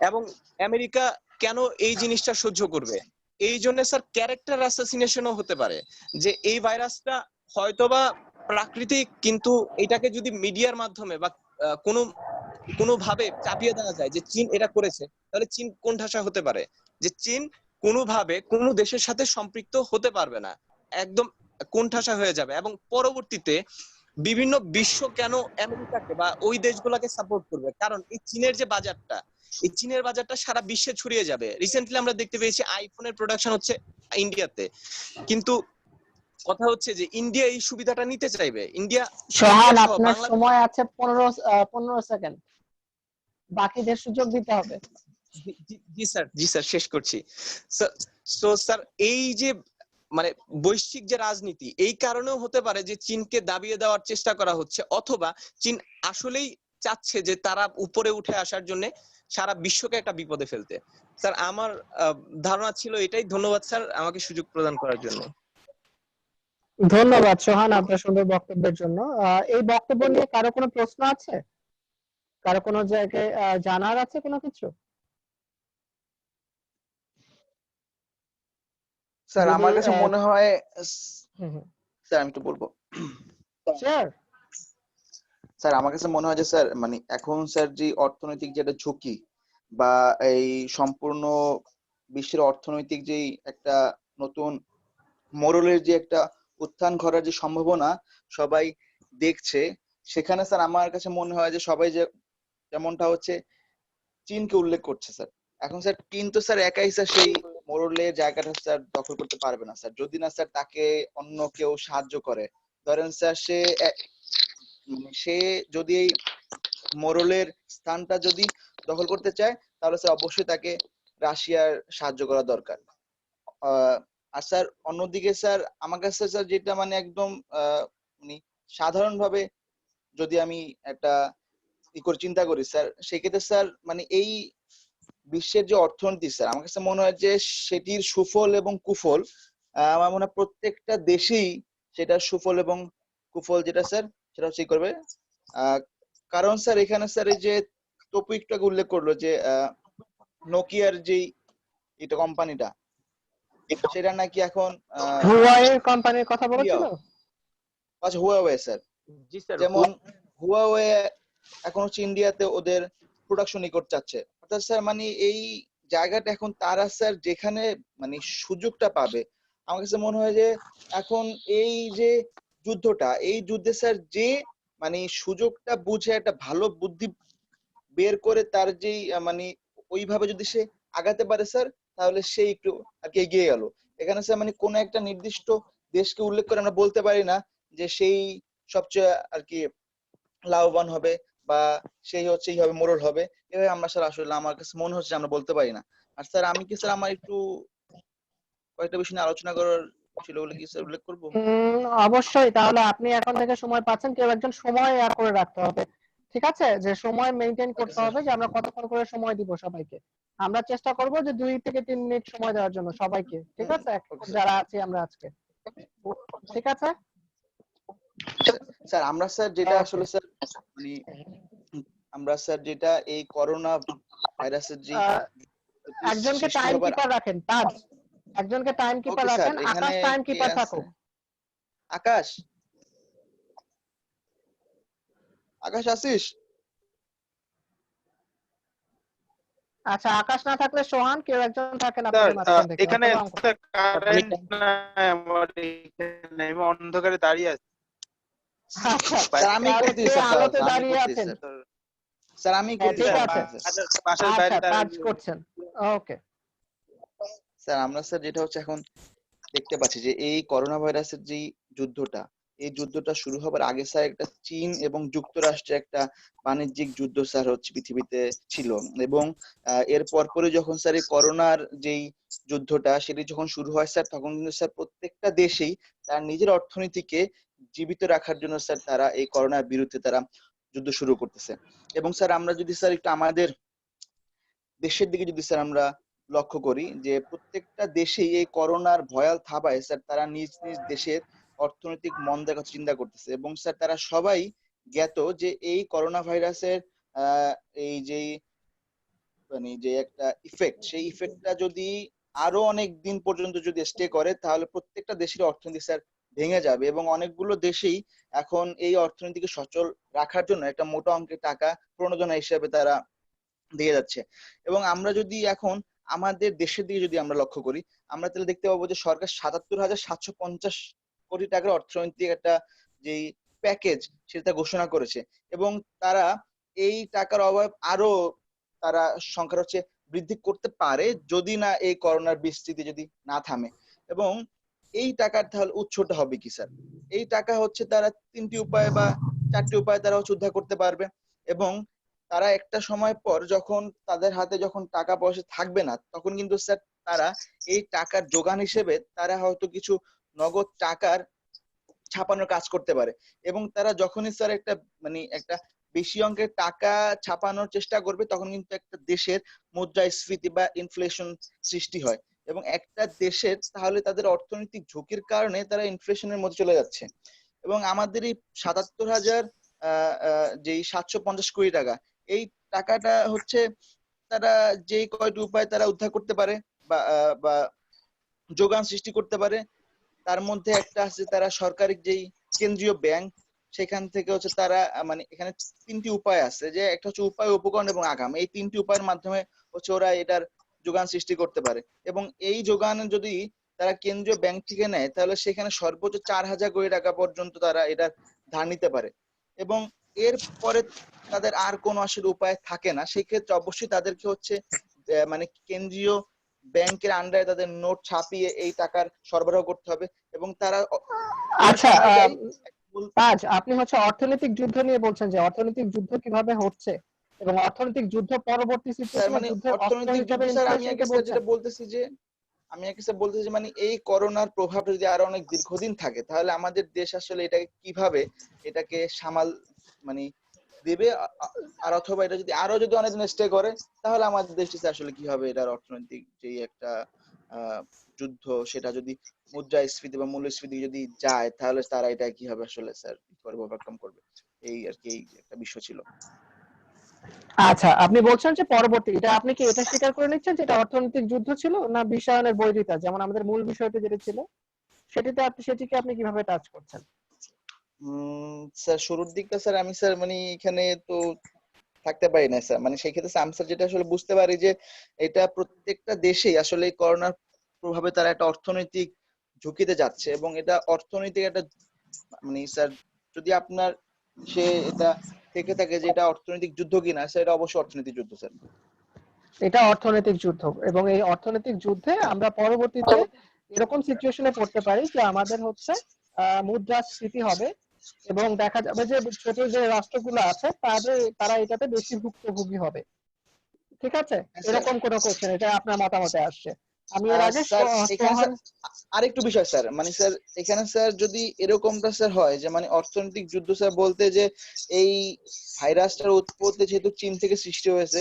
এবং আমেরিকা কেন এই জিনিসটা সহ্য করবে? এই জন্য স্যার ক্যারেক্টার অ্যাসাসিনেশনও হতে পারে, যে এই ভাইরাসটা হয়তোবা প্রাকৃতিক, কিন্তু এটাকে যদি মিডিয়ার মাধ্যমে বা কোনো ভাবে চাপিয়ে দেওয়া যায় যে চীন এটা করেছে, তাহলে চীন কোণঠাসা হতে পারে, যে চীন কোনোভাবে কোনো দেশের সাথে সম্পৃক্ত হতে পারবে না, একদম কোণঠাসা হয়ে যাবে। এবং পরবর্তীতে বিভিন্ন বিশ্ব কেন আমেরিকাকে বা ওই দেশগুলোকে সাপোর্ট করবে? কারণ এই চীনের যে বাজারটা, এই চীনের বাজারটা সারা বিশ্বে ছড়িয়ে যাবে। রিসেন্টলি আমরা দেখতে পেয়েছি আইফোনের প্রোডাকশন হচ্ছে ইন্ডিয়াতে, কিন্তু কথা হচ্ছে যে ইন্ডিয়া এই সুবিধাটা নিতে চাইবে। ইন্ডিয়া সোহান, সহ আপনার বাংলাদেশ। সময় আছে 15 সেকেন্ড, বাকিদের সুযোগ দিতে হবে। জি স্যার শেষ করছি। সো স্যার, এই যে মানে বৈশ্বিক যে রাজনীতি, এই কারণেও হতে পারে যে চীনকে দাবিয়ে দেওয়ার চেষ্টা করা হচ্ছে, অথবা চীন আসলেই চাচ্ছে যে তারা উপরে উঠে আসার জন্য সারা বিশ্বকে একটা বিপদে ফেলতে। স্যার, আমার ধারণা ছিল এটাই। ধন্যবাদ স্যার আমাকে সুযোগ প্রদান করার জন্য। ধন্যবাদ সোহান আপনার সুন্দর বক্তব্যের জন্য। এই বক্তব্য নিয়ে কারো কোনো প্রশ্ন আছে? কারো কোনো জায়গায় জানার আছে কোনো কিছু? স্যার যদি, আমার কাছে মনে হয়, হুম, স্যার আমি একটু বলবো। স্যার, স্যার আমার কাছে মনে হয় যে স্যার মানে এখন স্যার যে অর্থনৈতিক যেটা ঝুঁকি বা এই সম্পূর্ণ বিশ্বের অর্থনৈতিক যেই একটা নতুন মোড়লের যে একটা উত্থান ঘটার যে সম্ভাবনা সবাই দেখছে, সেখানে স্যার আমার কাছে মনে হয় যে সবাই যে যেমনটা হচ্ছে চীনকে উল্লেখ করছে স্যার। এখন স্যার চীন তো স্যার একাই স্যার সেই মোড়লের জায়গাটা স্যার দখল করতে পারবে না স্যার, যদি না স্যার তাকে অন্য কেউ সাহায্য করে। ধরেন স্যার সে যদি এই মোড়লের স্থানটা যদি দখল করতে চায়, তাহলে স্যার অবশ্যই তাকে রাশিয়ার সাহায্য করা দরকার। আর স্যার অন্যদিকে স্যার আমার কাছে স্যার যেটা মানে একদম মানে সাধারণভাবে যদি আমি একটা চিন্তা করি স্যার, সেক্ষেত্রে স্যার মানে এই বিশ্বের যে অর্থনীতি স্যার আমার কাছে মনে হয় যে সেটির সুফল এবং কুফল, আমার মনে হয় প্রত্যেকটা দেশেই সেটার সুফল এবং কুফল যেটা স্যার সেটা হচ্ছে করবে। কারণ স্যার এখানে স্যার এই যে তপু একটু আগে উল্লেখ করলো যে নোকিয়ার যেই এটা কোম্পানিটা, সেটা নাকি এখন হুয়াওয়ে কোম্পানির কথা বলেছিল। আচ্ছা হুয়াওয়ে স্যার, জি স্যার। যেমন হুয়াওয়ে এখন হচ্ছে ইন্ডিয়াতে ওদের প্রোডাকশন করতে চাচ্ছে। অর্থাৎ স্যার মানে এই জায়গাটা এখন তারা স্যার যেখানে মানে সুযোগটা পাবে, আমার কাছে মনে হয় যে এখন এই যে যুদ্ধটা, এই যুদ্ধে স্যার যে মানে সুযোগটা বুঝে একটা ভালো বুদ্ধি বের করে তার যেই মানে ওইভাবে যদি সে আগাতে পারে স্যার, তাহলে সে একটু আর কি এগিয়ে গেল। এখানে স্যার মানে কোন একটা নির্দিষ্ট দেশকে উল্লেখ করে আমরা বলতে পারি না যে সেই সবচেয়ে আর কি লাভবান হবে বা সেই হচ্ছে এইভাবে মোড়ল হবে। এভাবে আমরা স্যার আসলে আমার কাছে মনে হচ্ছে আমরা বলতে পারি না। আর স্যার আমি কি স্যার আমার একটু কয়েকটা বিষয় নিয়ে আলোচনা করার ছিল বলে কি স্যার উল্লেখ করবো? অবশ্যই। তাহলে আপনি এখন থেকে সময় পাচ্ছেন, কেউ একজন সময় করে রাখতে হবে, ঠিক আছে? যে সময় মেনটেন করতে হবে যে আমরা কতক্ষণ করে সময় দিব সবাইকে। আমরা চেষ্টা করব যে 2 থেকে 3 মিনিট সময় দেওয়ার জন্য সবাইকে, ঠিক আছে? যারা আছি আমরা আজকে, ঠিক আছে? স্যার আমরা স্যার যেটা Okay. আসলে স্যার মানে আমরা স্যার যেটা এই করোনা ভাইরাসের যে একজনকে সৃষ্টি টাইম হবার, কিপার রাখেন, তাজ। একজনকে টাইম কিপার ওকে স্যার রাখেন, এখানে আকাশ টাইম কে কিপার আছে? থাকুক। আকাশ, আকাশ আসিস? আচ্ছা, আকাশ না থাকলে সোহান, কেউ একজন থাকেন স্যার আপনাদের মাঝখান থেকে, এখানে অথবা অঙ্ক। কারেন্ট নাই আমার এখানে, আমি অন্ধকারে দাঁড়িয়ে আছি। আচ্ছা, স্যার আমি তাহলে করতেছি কে স্যার, আলোতে আমি দাঁড়িয়ে করতেছি আছেন? স্যার, স্যার আমি হ্যাঁ, করতেছি ঠিক স্যার, আছে। স্যার। বাসার বাইরে আচ্ছা, কাজ দাঁড়িয়ে করছেন। ওকে। স্যার আমরা স্যার যেটা হচ্ছে এখন দেখতে পাচ্ছি যে এই করোনা ভাইরাসের যে যুদ্ধটা, এই যুদ্ধটা শুরু হবার আগে স্যার একটা চীন এবং যুক্তরাষ্ট্রের একটা বাণিজ্যিক যুদ্ধ স্যার হচ্ছে পৃথিবীতে ছিল। এবং এর পরপরই যখন স্যার এই করোনার যেই যুদ্ধটা সেটি যখন শুরু হয় স্যার, তখন কিন্তু স্যার প্রত্যেকটা দেশেই তার নিজের অর্থনীতিকে জীবিত রাখার জন্য স্যার তারা এই করোনার বিরুদ্ধে তারা যুদ্ধ শুরু করতেছে। এবং স্যার আমরা যদি স্যার একটু আমাদের দেশের দিকে যদি স্যার আমরা লক্ষ্য করি যে প্রত্যেকটা দেশেই এই করোনার ভয়াল থাবায় স্যার তারা নিজ নিজ দেশের অর্থনৈতিক মন্দার কথা চিন্তা করতেছে। এবং স্যার তারা সবাই জ্ঞাত যে এই করোনা ভাইরাসের এই যে মানে যে একটা ইফেক্ট, সেই ইফেক্টটা যদি আরো অনেক দিন পর্যন্ত যদি স্টে করে, তাহলে প্রত্যেকটা দেশের অর্থনীতি স্যার ভেঙে যাবে। এবং অনেকগুলো দেশেই এখন এই অর্থনীতিকে সচল রাখার জন্য একটা মোটা অঙ্কের টাকা প্রণোদনা হিসেবে তারা দিয়ে যাচ্ছে। এবং আমরা যদি এখন আমাদের দেশের দিকে যদি আমরা লক্ষ্য করি, আমরা তাহলে দেখতে পাবো যে সরকার ৭৭,৭৫০ কোটি টাকার অর্থনৈতিক একটা যেই প্যাকেজ সেটা ঘোষণা করেছে, এবং তারা এই টাকার অভাব আরো তারা সংখ্যা হচ্ছে বৃদ্ধি করতে পারে যদি না এই করোনার বিস্তৃতি যদি না থামে। এবং এই টাকার তাহলে উৎসটা হবে কি স্যার? এই টাকা হচ্ছে তারা 3টি উপায় বা 4টি উপায় তারা হচ্ছে উদ্ধার করতে পারবে, এবং তারা একটা সময় পর যখন তাদের হাতে যখন টাকা পয়সা থাকবে না, তখন কিন্তু স্যার তারা এই টাকার যোগান হিসেবে তারা হয়তো কিছু নগদ টাকার ছাপানোর কাজ করতে পারে। এবং তারা যখনই স্যার একটা একটা বেশি অঙ্কের টাকা ছাপানোর চেষ্টা করবে, তখন কিন্তু একটা দেশের মুদ্রাস্ফীতি বা ইনফ্লেশন সৃষ্টি হয়, এবং একটা দেশের তাহলে তাদের অর্থনৈতিক ঝুঁকির কারণে তারা ইনফ্লেশনের মধ্যে চলে যাচ্ছে। এবং আমাদের এই 77,000 যেই 750 কোটি টাকা, এই টাকাটা হচ্ছে তারা যেই কয়টি উপায় তারা উদ্ধার করতে পারে বা যোগান সৃষ্টি করতে পারে, তার মধ্যে একটা আছে তারা সরকারি যেই কেন্দ্রীয় ব্যাংক, সেখান থেকে হচ্ছে তারা এখানে 3টি উপায় আছে, যে একটা হচ্ছে উপায়, উপকরণ এবং আগাম। এই 3টি উপায়ের মাধ্যমে হচ্ছে ওরা এটার যোগান সৃষ্টি করতে পারে। এবং এই যোগান যদি তারা কেন্দ্রীয় ব্যাংক থেকে নেয়, তাহলে সেখানে সর্বোচ্চ 4,000 কোটি টাকা পর্যন্ত তারা এটা ধার নিতে পারে। এবং এর পরে তাদের আর কোনো আসলে উপায় থাকে না, সেই ক্ষেত্রে অবশ্যই তাদেরকে হচ্ছে কেন্দ্রীয় ব্যাংকের আন্ডারে তাদের নোট ছাপিয়ে এই টাকার সরবরাহ করতে হবে। এবং তারা আচ্ছা, অনুযায়ী তাজ, আপনি হচ্ছে অর্থনৈতিক যুদ্ধ নিয়ে বলছেন যে অর্থনৈতিক যুদ্ধ কিভাবে হচ্ছে, এবং অর্থনৈতিক যুদ্ধ পরবর্তী স্যার সিচুয়েশনে যুদ্ধের অস্ত্র অর্থনৈতিক যুদ্ধ হিসেবে স্যার আমি ইনফ্লেশনকে আগে স্যার বলছেন। যেটা বলতেছি যে এই করোনার প্রভাব যদি আরো অনেক দীর্ঘদিন থাকে, তাহলে আমাদের দেশ আসলে এটাকে কিভাবে এটাকে সামাল মানে দেবে, আর অথবা এটা যদি আরো অনেকদিন স্টে করে, তাহলে আমাদের দেশটি আসলে কি হবে, এটার অর্থনৈতিক যেই একটা যুদ্ধ, সেটা যদি মুদ্রাস্ফীতি বা মূল্যস্ফীতি যদি যায়, তাহলে তারা এটা কি হবে আসলে স্যার কি করবে, ওভারকাম করবে। এই আর কি, এই একটা বিষয় ছিল। আচ্ছা, আপনি বলছেন যে পরবর্তী, এটা আপনি কি এটা স্বীকার করে নিচ্ছেন যে এটা অর্থনৈতিক যুদ্ধ ছিল, না বিশ্বায়নের বৈরিতা, যেমন আমাদের মূল বিষয়টা যেটা ছিল সেটিকে আপনি কিভাবে টাচ করছেন? স্যার শুরুর দিকটা স্যার আমি স্যার এখানে তো থাকতে পারি না স্যার, সেই ক্ষেত্রে আমি স্যার যেটা আসলে বুঝতে পারি যে এটা প্রত্যেকটা দেশেই আসলে এই করোনার প্রভাবে তারা একটা অর্থনৈতিক ঝুঁকিতে যাচ্ছে, এবং এটা অর্থনৈতিক একটা স্যার যদি আপনার সে এটা থেকে থাকে যে এটা অর্থনৈতিক যুদ্ধ কিনা, স্যার এটা অবশ্যই অর্থনৈতিক যুদ্ধ স্যার। এটা অর্থনৈতিক যুদ্ধ, এবং এই অর্থনৈতিক যুদ্ধে আমরা পরবর্তীতে এরকম সিচুয়েশনে পড়তে পারি যে আমাদের হচ্ছে মুদ্রাস্ফীতি হবে, এবং দেখা যাবে যে ছোট যে রাষ্ট্রগুলো আছে তারা এটাতে বেশি ভুক্তভোগী হবে। ঠিক আছে, হ্যাঁ স্যার। এরকম কোনো কোশ্চেন, এটা আপনার মতামতে আসছে। আমি এর আগে স্যার এখানে সোহান, স্যার আরেকটু বিষয় স্যার, স্যার এখানে স্যার যদি এরকমটা স্যার হয় যে অর্থনৈতিক যুদ্ধ স্যার বলতে যে এই ভাইরাসটার উৎপত্তি যেহেতু চীন থেকে সৃষ্টি হয়েছে,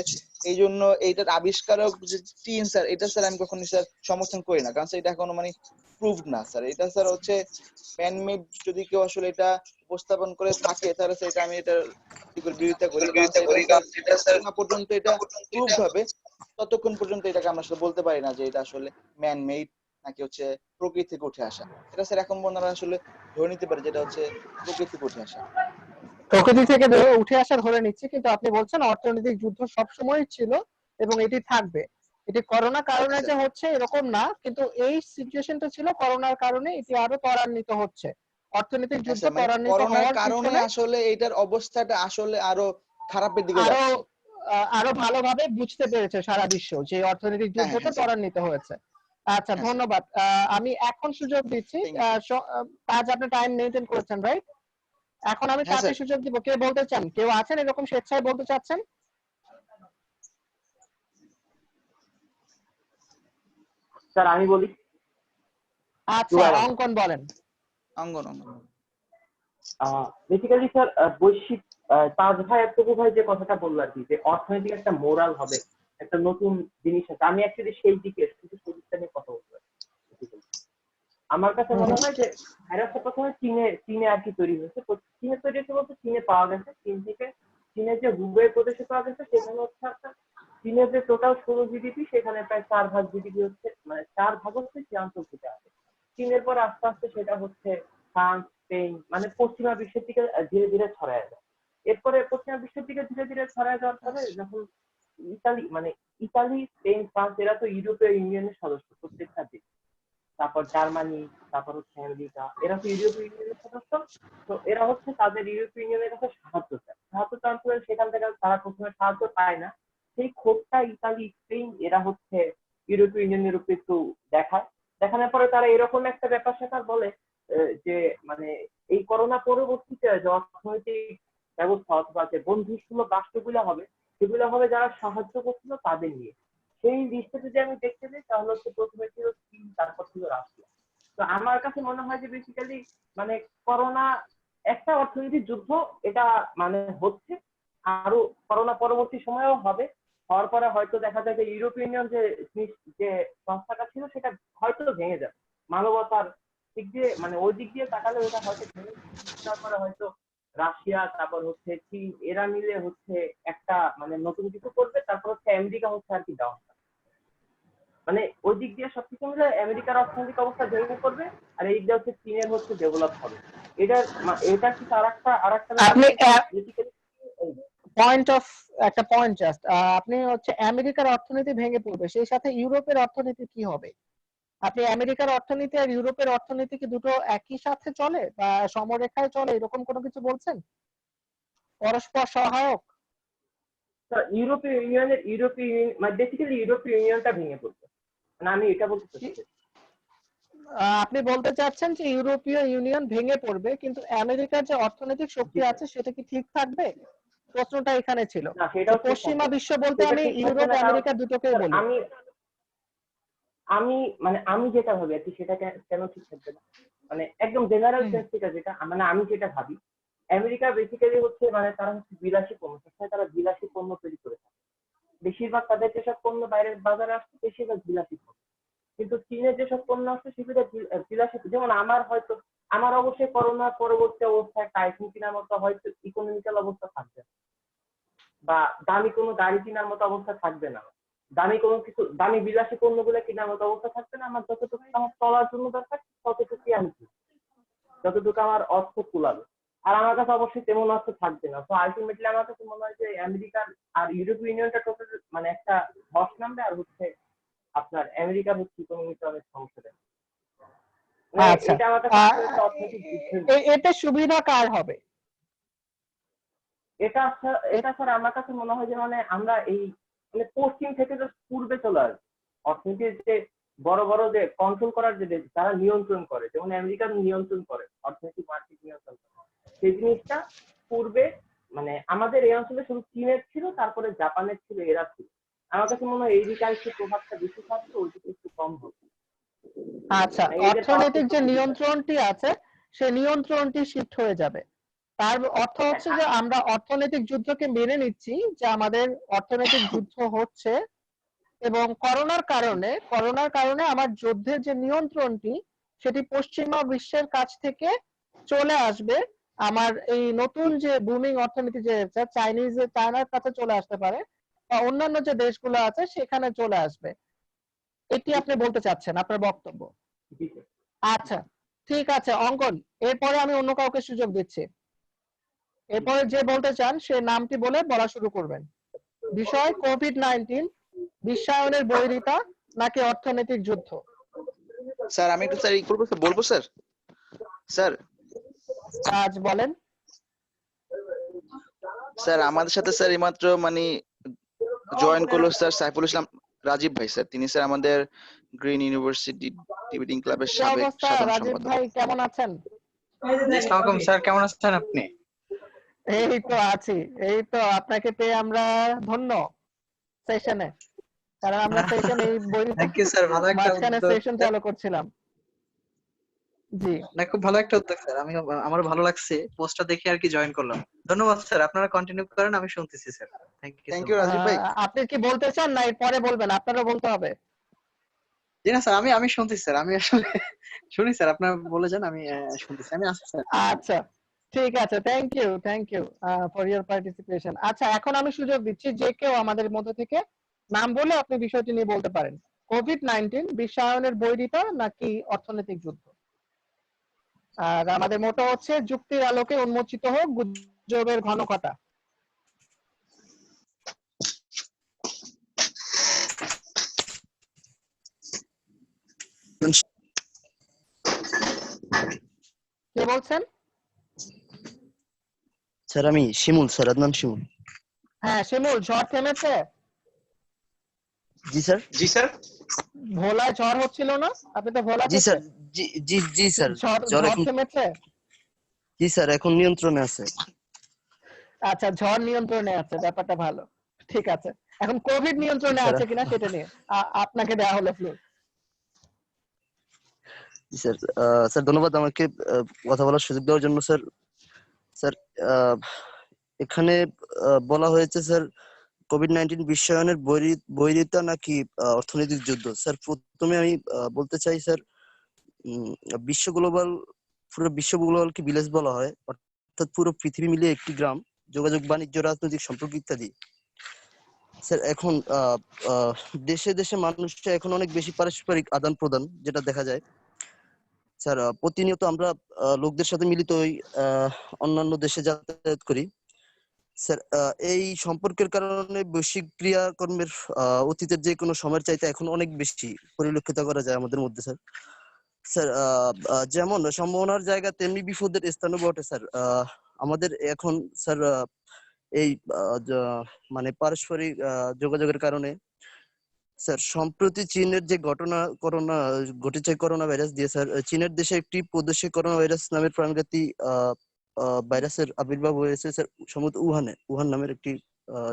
এই জন্য এইটার আবিষ্কারক যে চীন, স্যার এটা স্যার আমি কখনোই স্যার সমর্থন করি না, কারণ স্যার এটা এখনো প্রুভড না স্যার। এটা স্যার হচ্ছে ম্যানমেড, যদি কেউ আসলে এটা উপস্থাপন করে থাকে, তাহলে স্যার এটা আমি এটার বিরোধিতা করি, কারণ এটা স্যার না পর্যন্ত এটা প্রুভড হবে, ততক্ষণ পর্যন্ত এটাকে আমরা আসলে বলতে পারি না যে এটা আসলে ম্যান মেড নাকি হচ্ছে প্রকৃতি থেকে উঠে আসা। এটা স্যার এখন বন্ধুরা আসলে ধরে নিতে পারে যেটা হচ্ছে প্রকৃতি থেকে উঠে আসা। প্রকৃতি থেকে উঠে আসা ধরে নিচ্ছি, কিন্তু আপনি বলছেন অর্থনৈতিক যুদ্ধ সবসময় ছিল এবং এটি থাকবে। এটি করোনা কারণে ওকে যে স্যার। হচ্ছে এরকম না, কিন্তু এই সিচুয়েশনটা ছিল করোনার কারণে, এটি আরো ত্বরান্বিত হচ্ছে। অর্থনৈতিক হ্যাঁ যুদ্ধ স্যার, ত্বরান্বিত করোনার হওয়ার কারণে পিছনে আসলে এটার অবস্থাটা আসলে আরো খারাপের দিকে আরো যাচ্ছে। আরো ভালোভাবে বুঝতে পেরেছে সারা বিশ্ব যে অর্থনৈতিক হ্যাঁ হ্যাঁ যুদ্ধটা হ্যাঁ স্যার। ত্বরান্বিত হয়েছে। আচ্ছা, হ্যাঁ স্যার। ধন্যবাদ। আমি এখন সুযোগ দিচ্ছি, থ্যাংক ইউ স্যার। কাজ আপনি টাইম মেনটেন করেছেন, রাইট? এখন আমি হ্যাঁ কাকে স্যার। সুযোগ দিব, কে বলতে চান? কেউ আছেন এরকম স্বেচ্ছায় বলতে চাচ্ছেন? স্যার আমি বলি। আচ্ছা, অঙ্কন বলেন। অঙ্গন অঙ্গন। বেসিক্যালি স্যার বৈশ্বিক তাজ ভাই তবু ভাই যে কথাটা বললো আর কি, যে অর্থনৈতিক একটা মোরাল হবে, একটা নতুন জিনিস আছে, আমি অ্যাকচুয়ালি সেই দিকে শুধু সেই দিকটা নিয়ে কথা বলতে পারি। আমার কাছে মনে হয় যে ভাইরাসটা প্রথমে চীনে আর কি তৈরি হয়েছে। চীনে তৈরি হয়েছে বলতে চীনে পাওয়া গেছে, চীনের যে হুবেই প্রদেশে পাওয়া গেছে, সেখানে হচ্ছে আপনার চীনের যে টোটাল 16 জিডিপি, সেখানে প্রায় 4 ভাগ জিডিপি হচ্ছে, 4 ভাগ হচ্ছে সীমান্ত থেকে আসে। চীনের পর আস্তে আস্তে সেটা হচ্ছে ফ্রান্স, স্পেন, পশ্চিমা বিশ্বের দিকে ধীরে ধীরে ছড়ায় যায়। এরপরে পশ্চিমা বিশ্বের দিকে ধীরে ধীরে ছড়ায় যাওয়ার পরে যখন ইতালি, স্পেন, ফ্রান্স, এরা তো ইউরোপীয় ইউনিয়নের সদস্য প্রত্যেকটা দেশ, তারপর জার্মানি, তারপর হচ্ছে আমেরিকা, এরা তো ইউরোপীয় ইউনিয়নের সদস্য। তো এরা হচ্ছে তাদের ইউরোপীয় ইউনিয়নের কাছে সাহায্য চায়, সাহায্য চান করে সেখান থেকে তারা প্রথমে সাহায্য পায় না। সেই ক্ষোভটা ইতালি, স্পেন এরা হচ্ছে ইউরোপীয় ইউনিয়নের উপর একটু দেখায়। দেখানোর পরে তারা এরকম একটা ব্যাপার স্যাপার বলে যে মানে এই করোনা পরবর্তীতে যে অর্থনৈতিক ব্যবস্থা অথবা যে বন্ধুসুলভ রাষ্ট্রগুলো হবে, সেগুলো হবে যারা সাহায্য করছিল তাদের নিয়ে। সেই লিস্টে যদি আমি দেখতে যাই তাহলে হচ্ছে প্রথমে ছিল চীন, তারপর ছিল রাশিয়া। তো আমার কাছে মনে হয় যে বেসিক্যালি মানে করোনা একটা অর্থনৈতিক যুদ্ধ, এটা মানে হচ্ছে, আরো করোনা পরবর্তী সময়েও হবে। হওয়ার পরে হয়তো দেখা যায় যে ইউরোপীয় ইউনিয়ন যে সংস্থাটা ছিল সেটা হয়তো ভেঙে যাবে। মানবতার দিক দিয়ে মানে ওই দিক দিয়ে তাকালে ওটা হয়তো ভেঙে তারপরে হয়তো রাশিয়া, তারপর হচ্ছে চীন, এরা মিলে হচ্ছে একটা মানে নতুন কিছু করবে, তারপর হচ্ছে আমেরিকা হচ্ছে আর কি ডাউন। মানে ওই দিক দিয়ে সবকিছু মিলে আমেরিকার অর্থনৈতিক অবস্থা ভেঙে পড়বে, আর এই দিক দিয়ে হচ্ছে চীনের হচ্ছে ডেভেলপ হবে। এটা কিন্তু আরেকটা আপনি বেসিক্যালি একটা পয়েন্ট জাস্ট, আপনি হচ্ছে আমেরিকার অর্থনীতি ভেঙে পড়বে, সেই সাথে ইউরোপের অর্থনীতি কি হবে? আপনি আমেরিকার অর্থনীতি আর ইউরোপের অর্থনীতি কি দুটো একই সাথে চলে বা সমরেখায় চলে, এরকম কোনো কিছু বলছেন? পরস্পর সহায়ক? ইউরোপীয় ইউনিয়ন মানে বেসিক্যালি ইউরোপীয় ইউনিয়নটা ভেঙে পড়বে, মানে আমি এটা বলতে চাচ্ছি। আপনি বলতে চাচ্ছেন যে ইউরোপীয় ইউনিয়ন ভেঙে পড়বে, কিন্তু আমেরিকার যে অর্থনৈতিক শক্তি আছে সেটা কি ঠিক থাকবে? প্রশ্নটা এখানে ছিল। না, সেটাও ঠিক পশ্চিমা থাকবে না। বিশ্ব বলতে সেটা আমি ঠিক থাকবে ইউরোপ না, কারণ আমেরিকা দুটোকেই স্যার বলি। আমি আমি মানে আমি যেটা ভাবি আর কি, সেটা কেন ঠিক থাকবে না, মানে একদম জেনারেল সেন্স থেকে যেটা মানে আমি যেটা ভাবি, আমেরিকা বেসিক্যালি হচ্ছে মানে তারা হচ্ছে বিলাসী পণ্য, সবসময় তারা বিলাসী পণ্য তৈরি করে থাকে। বেশিরভাগ তাদের যেসব পণ্য বাইরের বাজারে আসছে বেশিরভাগ বিলাসী পণ্য। কিন্তু চীনের যেসব পণ্য আসছে সেগুলো বিলাসী। যেমন আমার অবশ্যই করোনা পরবর্তী অবস্থায় একটা আইফোন কেনার মতো হয়তো ইকোনমিক্যাল অবস্থা থাকবে না, বা দামি কোনো গাড়ি কেনার মতো অবস্থা থাকবে না, দামি কোনো কিছু দামি বিলাসী পণ্যগুলো কেনার মতো অবস্থা থাকবে না। আমার যতটুকু আমার চলার জন্য দরকার ততটুকুই আমি কিনবো, যতটুকু আমার অর্থ কুলাবে। আর আমার কাছে অবশ্যই তেমন অর্থ থাকবে না। তো আলটিমেটলি আমার কাছে মনে হয় যে আমেরিকার আর ইউরোপীয় ইউনিয়নটা টোটাল মানে একটা ধস নামবে, আর হচ্ছে আপনার আমেরিকার হচ্ছে ইকোনমিতে অনেক সমস্যা দেয়। মানে আচ্ছা, এটা আমার কাছে আসলে একটা অর্থনৈতিক যুদ্ধের মতো। এতে সুবিধা কার হবে? এটা স্যার আমার কাছে মনে হয় যে মানে আমরা এই মানে পশ্চিম থেকে যে পূর্বে চলে আসবে, অর্থনীতির যে বড় বড় যে কন্ট্রোল করার যে দেশ যারা নিয়ন্ত্রণ করে, যেমন আমেরিকা নিয়ন্ত্রণ করে অর্থনৈতিক মার্কেট নিয়ন্ত্রণ করে, সেই জিনিসটা পূর্বে মানে আমাদের এই অঞ্চলে শুধু চীনের ছিল, তারপরে জাপানের ছিল, এরা ছিল। আমার কাছে মনে হয় এই দিকে একটু প্রভাবটা বেশি থাকবে, ওই দিকে একটু কম হবে। আচ্ছা, মানে এদের পাওয়ার অর্থনৈতিক যে একটু বেশি থাকবে। নিয়ন্ত্রণটি আছে সেই নিয়ন্ত্রণটি শিফট হয়ে যাবে। তার অর্থ হচ্ছে যে আমরা অর্থনৈতিক যুদ্ধকে মেনে নিচ্ছি যে আমাদের অর্থনৈতিক যুদ্ধ হচ্ছে, এবং করোনার কারণে আমার যুদ্ধের যে নিয়ন্ত্রণটি সেটি পশ্চিমা বিশ্বের কাছ থেকে চলে আসবে। আমার এই নতুন যে বুমিং অর্থনীতি যে চায়নার কাছে চলে আসতে পারে, বা অন্যান্য যে দেশগুলো আছে সেখানে চলে আসবে, এটি আপনি বলতে চাচ্ছেন আপনার বক্তব্য? আচ্ছা, ঠিক আছে অঙ্কন, এরপরে আমি অন্য কাউকে সুযোগ দিচ্ছি। এরপরে যে বলতে চান সে নামটি বলে বলা শুরু করবেন। বিষয় কোভিড-19, বিশ্বায়নের বৈরিতা নাকি অর্থনৈতিক যুদ্ধ? স্যার আমি একটু স্যার বলবো স্যার। স্যার আজ বলেন। স্যার আমাদের সাথে স্যার এইমাত্র মানে জয়েন করলো স্যার সাইফুল ইসলাম রাজীব ভাই স্যার। তিনি স্যার আমাদের গ্রিন ইউনিভার্সিটি ডিবেটিং ক্লাবের কি সাবেক অবস্থা সাধারণ রাজীব সম্পাদক। ভাই, কেমন আছেন? আসসালামু আলাইকুম স্যার, কেমন আছেন আপনি? এই তো আছি, এই তো আপনাকে পেয়ে আমরা ধন্য সেশনে, কারণ আমরা সেশন এই বৈরিতা থ্যাংক ইউ স্যার, ভালো একটা মাঝখানে উদ্যোগ সেশন চালু করছিলাম। জি না, খুব ভালো একটা উদ্যোগ স্যার, আমারও ভালো লাগছে, পোস্টটা দেখে আর কি জয়েন করলাম। ধন্যবাদ স্যার, আপনারা কন্টিনিউ করেন, আমি শুনতেছি sir. Thank you so you much. Rajiv ভাই। আপনি কি বলতে চান না পরে বলবেন? আপনারও বলতে হবে। জি না স্যার, আমি শুনতেছি স্যার, আমি আসলে শুনি স্যার, আপনারা বলে যান, আমি শুনতেছি, আমি আসছি স্যার। আচ্ছা, ঠিক আছে, thank you for your participation. আচ্ছা, এখন আমি সুযোগ দিচ্ছি যে কেউ আমাদের মধ্যে থেকে নাম বলে আপনি বিষয়টি নিয়ে বলতে পারেন। কোভিড-19 বিশ্বায়নের বৈরিতা নাকি অর্থনৈতিক যুদ্ধ? আর আমাদের মোটো হচ্ছে যুক্তির আলোকে উন্মোচিত হোক গুজবের ঘনঘটা। বলছেন? স্যার আমি শিমুল, স্যার আদনান শিমুল। হ্যাঁ শিমুল, ঝড় থেমেছে? জি স্যার। জি স্যার। ভোলায় ঝড় হচ্ছিল না? আপনি তো ভোলা জি থেকে। স্যার। জি জি জি স্যার। ঝড় জ্বর ঝড় এখন, থেমেছে? জি স্যার এখন নিয়ন্ত্রণে আছে। আচ্ছা, ঝড় নিয়ন্ত্রণে আছে, ব্যাপারটা ভালো। ঠিক আছে, এখন কোভিড নিয়ন্ত্রণে স্যার আছে কিনা সেটা নিয়ে আপনাকে দেওয়া হলো ফ্লোর। জি স্যার। স্যার ধন্যবাদ আমাকে কথা বলার সুযোগ দেওয়ার জন্য স্যার। স্যার এখানে বলা হয়েছে স্যার কোভিড-19 বিশ্বায়নের বৈরিতা নাকি অর্থনৈতিক যুদ্ধ। স্যার প্রথমে আমি বলতে চাই স্যার, বিশ্ব গ্লোবাল, পুরো বিশ্ব গ্লোবালকে ভিলেজ বলা হয়, অর্থাৎ পুরো পৃথিবী মিলিয়ে একটি গ্রাম, যোগাযোগ, বাণিজ্য, রাজনৈতিক সম্পর্ক ইত্যাদি। স্যার এখন দেশে দেশে মানুষটা এখন অনেক বেশি পারস্পরিক আদান প্রদান যেটা দেখা যায়। স্যার প্রতিনিয়ত আমরা লোকদের সাথে মিলিত হই, অন্যান্য দেশে যাতায়াত করি। স্যার এই সম্পর্কের কারণে বৈশ্বিক ক্রিয়াকর্মের অতীতের যে কোনো সময়ের চাইতে এখন অনেক বেশি পরিলক্ষিত করা যায় আমাদের মধ্যে স্যার। স্যার যেমন সম্ভাবনার জায়গা তেমনি বিপদের স্থানও বটে স্যার। আমাদের এখন স্যার এই মানে পারস্পরিক যোগাযোগের কারণে স্যার সম্প্রতি চীনের যে ঘটনা ঘটেছে করোনা ভাইরাস দিয়ে স্যার, চীনের দেশে একটি প্রদেশে করোনা ভাইরাস নামের প্রাণঘাতী ভাইরাসের আবির্ভাব হয়েছে স্যার, সম্ভবত উহান নামের একটি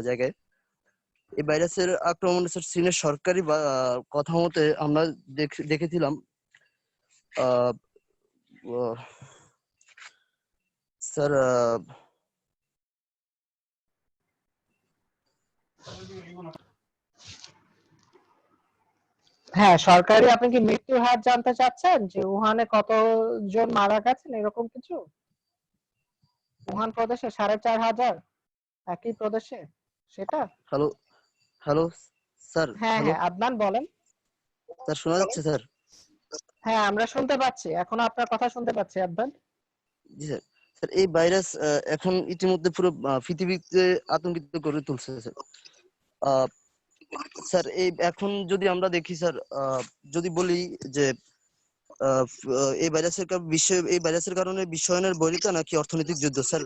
জায়গায়। এই ভাইরাসের আক্রমণে স্যার চীনের সরকারি কথা মতে আমরা দেখেছিলাম আহ, আহ, স্যার হ্যাঁ সরকারি, আপনি কি মৃত্যুর হার জানতে চাচ্ছেন যে উহানে কতজন মারা গেছেন এরকম কিছু? উহান প্রদেশে 4,500 একই প্রদেশে, সেটা? Hello hello sir. হ্যাঁ হ্যালো হ্যাঁ, আদনান বলেন। স্যার শোনা যাচ্ছে স্যার? হ্যাঁ আমরা শুনতে পাচ্ছি, এখন আপনার কথা শুনতে পাচ্ছি আদনান। জি স্যার। স্যার এই ভাইরাস এখন ইতিমধ্যে পুরো পৃথিবীতে আতঙ্কিত করে তুলছে স্যার। আহ, স্যার এই এখন যদি আমরা দেখি স্যার, যদি বলি যে এই ভাইরাসের কারণে বিশ্বায়নের বৈরিতা নাকি অর্থনৈতিক যুদ্ধ। স্যার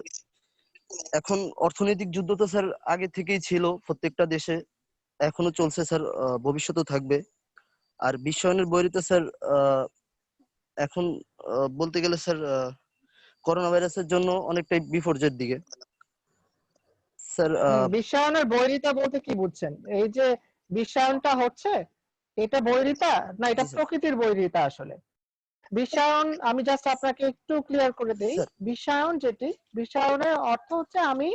এখন অর্থনৈতিক যুদ্ধ তো স্যার আগে থেকেই ছিল প্রত্যেকটা দেশে, এখনো চলছে স্যার, ভবিষ্যতেও থাকবে। আর বিশ্বায়নের বৈরিতা স্যার এখন বলতে গেলে স্যার করোনা ভাইরাসের জন্য অনেকটাই বিপর্যয়ের দিকে স্যার। বিশ্বায়নের বৈরিতা বলতে কি বুঝছেন? এই যে বিশ্বায়নটা হচ্ছে, এটা বৈরিতা না এটা জি স্যার। প্রকৃতির বৈরিতা? আসলে বিশ্বায়ন, আমি জাস্ট আপনাকে একটু ক্লিয়ার করে দেই। স্যার বিশ্বায়ন যেটি, বিশ্বায়নের অর্থ হচ্ছে আমি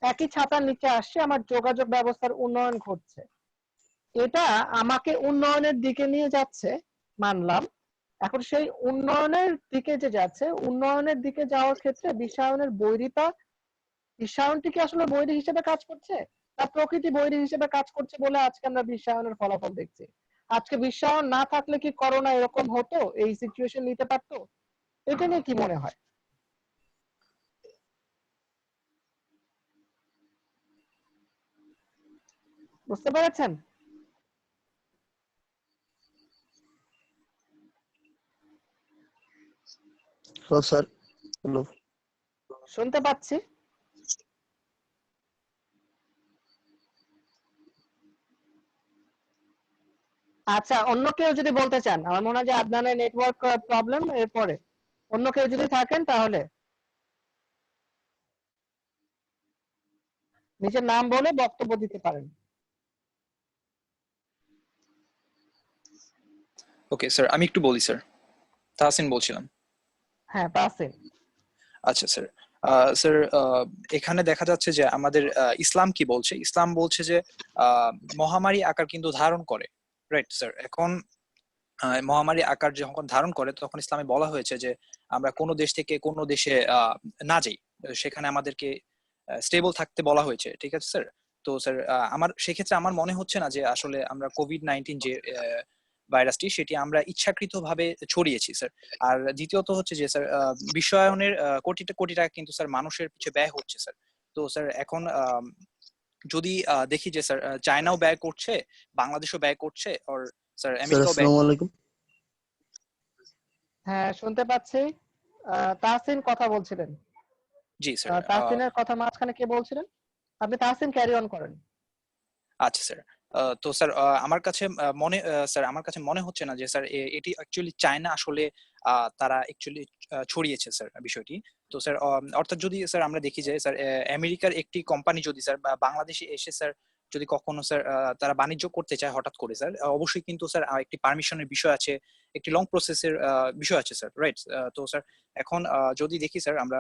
একই ছাতার নিচে আসছি, আমার যোগাযোগ ব্যবস্থার উন্নয়ন ঘটছে, এটা আমাকে উন্নয়নের দিকে নিয়ে যাচ্ছে, মানলাম। এখন সেই উন্নয়নের দিকে যে যাচ্ছে, উন্নয়নের দিকে যাওয়ার ক্ষেত্রে বিশ্বায়নের বৈরিতা, বিশ্বায়নটি কি আসলে বৈরী হিসেবে কাজ করছে না প্রকৃতি বৈরী হিসেবে কাজ করছে বলে আজকে আমরা বিশ্বায়নের ফলাফল দেখছি? আজকে বিশ্বায়ন না থাকলে কি করোনা এরকম হতো, এই সিচুয়েশন নিতে পারতো? এটা নিয়ে কি মনে হয়? বুঝতে পেরেছেন? Hello sir. হ্যালো শুনতে পাচ্ছি। আচ্ছা, অন্য কেউ যদি বলতে চান, আমার মনে হয় যে আদনানের নেটওয়ার্ক প্রবলেম, এরপরে অন্য কেউ যদি থাকেন তাহলে নিজের নাম বলে বক্তব্য দিতে পারেন। ওকে স্যার, আমি একটু বলি স্যার। তাহসিন বলছিলাম। হ্যাঁ তাসিন। আচ্ছা স্যার। স্যার এখানে দেখা যাচ্ছে যে আমাদের ইসলাম কি বলছে, ইসলাম বলছে যে মহামারী আকার কিন্তু ধারণ করে, রাইট স্যার? এখন মহামারী আকার যখন ধারণ করে তখন ইসলামে বলা হয়েছে যে আমরা কোনো দেশ থেকে কোনো দেশে না যাই, সেখানে আমাদেরকে স্টেবল থাকতে বলা হয়েছে, ঠিক আছে স্যার? তো স্যার আমার সেক্ষেত্রে আমার মনে হচ্ছে না যে আসলে আমরা কোভিড-19 যে ভাইরাসটি সেটি আমরা ইচ্ছাকৃতভাবে ছড়িয়েছি স্যার। আর দ্বিতীয়ত হচ্ছে যে স্যার বিশ্বায়নের কোটি কোটি টাকা কিন্তু স্যার মানুষের পিছনে ব্যয় হচ্ছে স্যার। তো স্যার এখন যদি দেখি যে স্যার চায়নাও ব্যয় করছে, বাংলাদেশও ব্যয় করছে, আর স্যার স্যার আমেরিকাও ব্যয়। আসসালামু আলাইকুম। হ্যাঁ শুনতে পাচ্ছি। তাহসিন কথা বলছিলেন। জি স্যার। তাহসিনের কথা মাঝখানে কে বলছিলেন? আপনি তাহসিন ক্যারি অন করেন। আচ্ছা স্যার। তো স্যার আমার কাছে স্যার আমার কাছে মনে হচ্ছে না যে স্যার এটি অ্যাকচুয়ালি চায়না আসলে তারা অ্যাকচুয়ালি ছড়িয়েছে স্যার বিষয়টি। তো স্যার অর্থাৎ যদি স্যার আমরা দেখি যে স্যার আমেরিকার একটি কোম্পানি যদি স্যার বাংলাদেশে এসে স্যার যদি কখনো স্যার তারা বাণিজ্য করতে চায় হঠাৎ করে স্যার, অবশ্যই কিন্তু স্যার একটি পারমিশনের বিষয় আছে, একটি লং প্রসেসের বিষয় আছে স্যার, রাইট? তো স্যার এখন যদি দেখি স্যার আমরা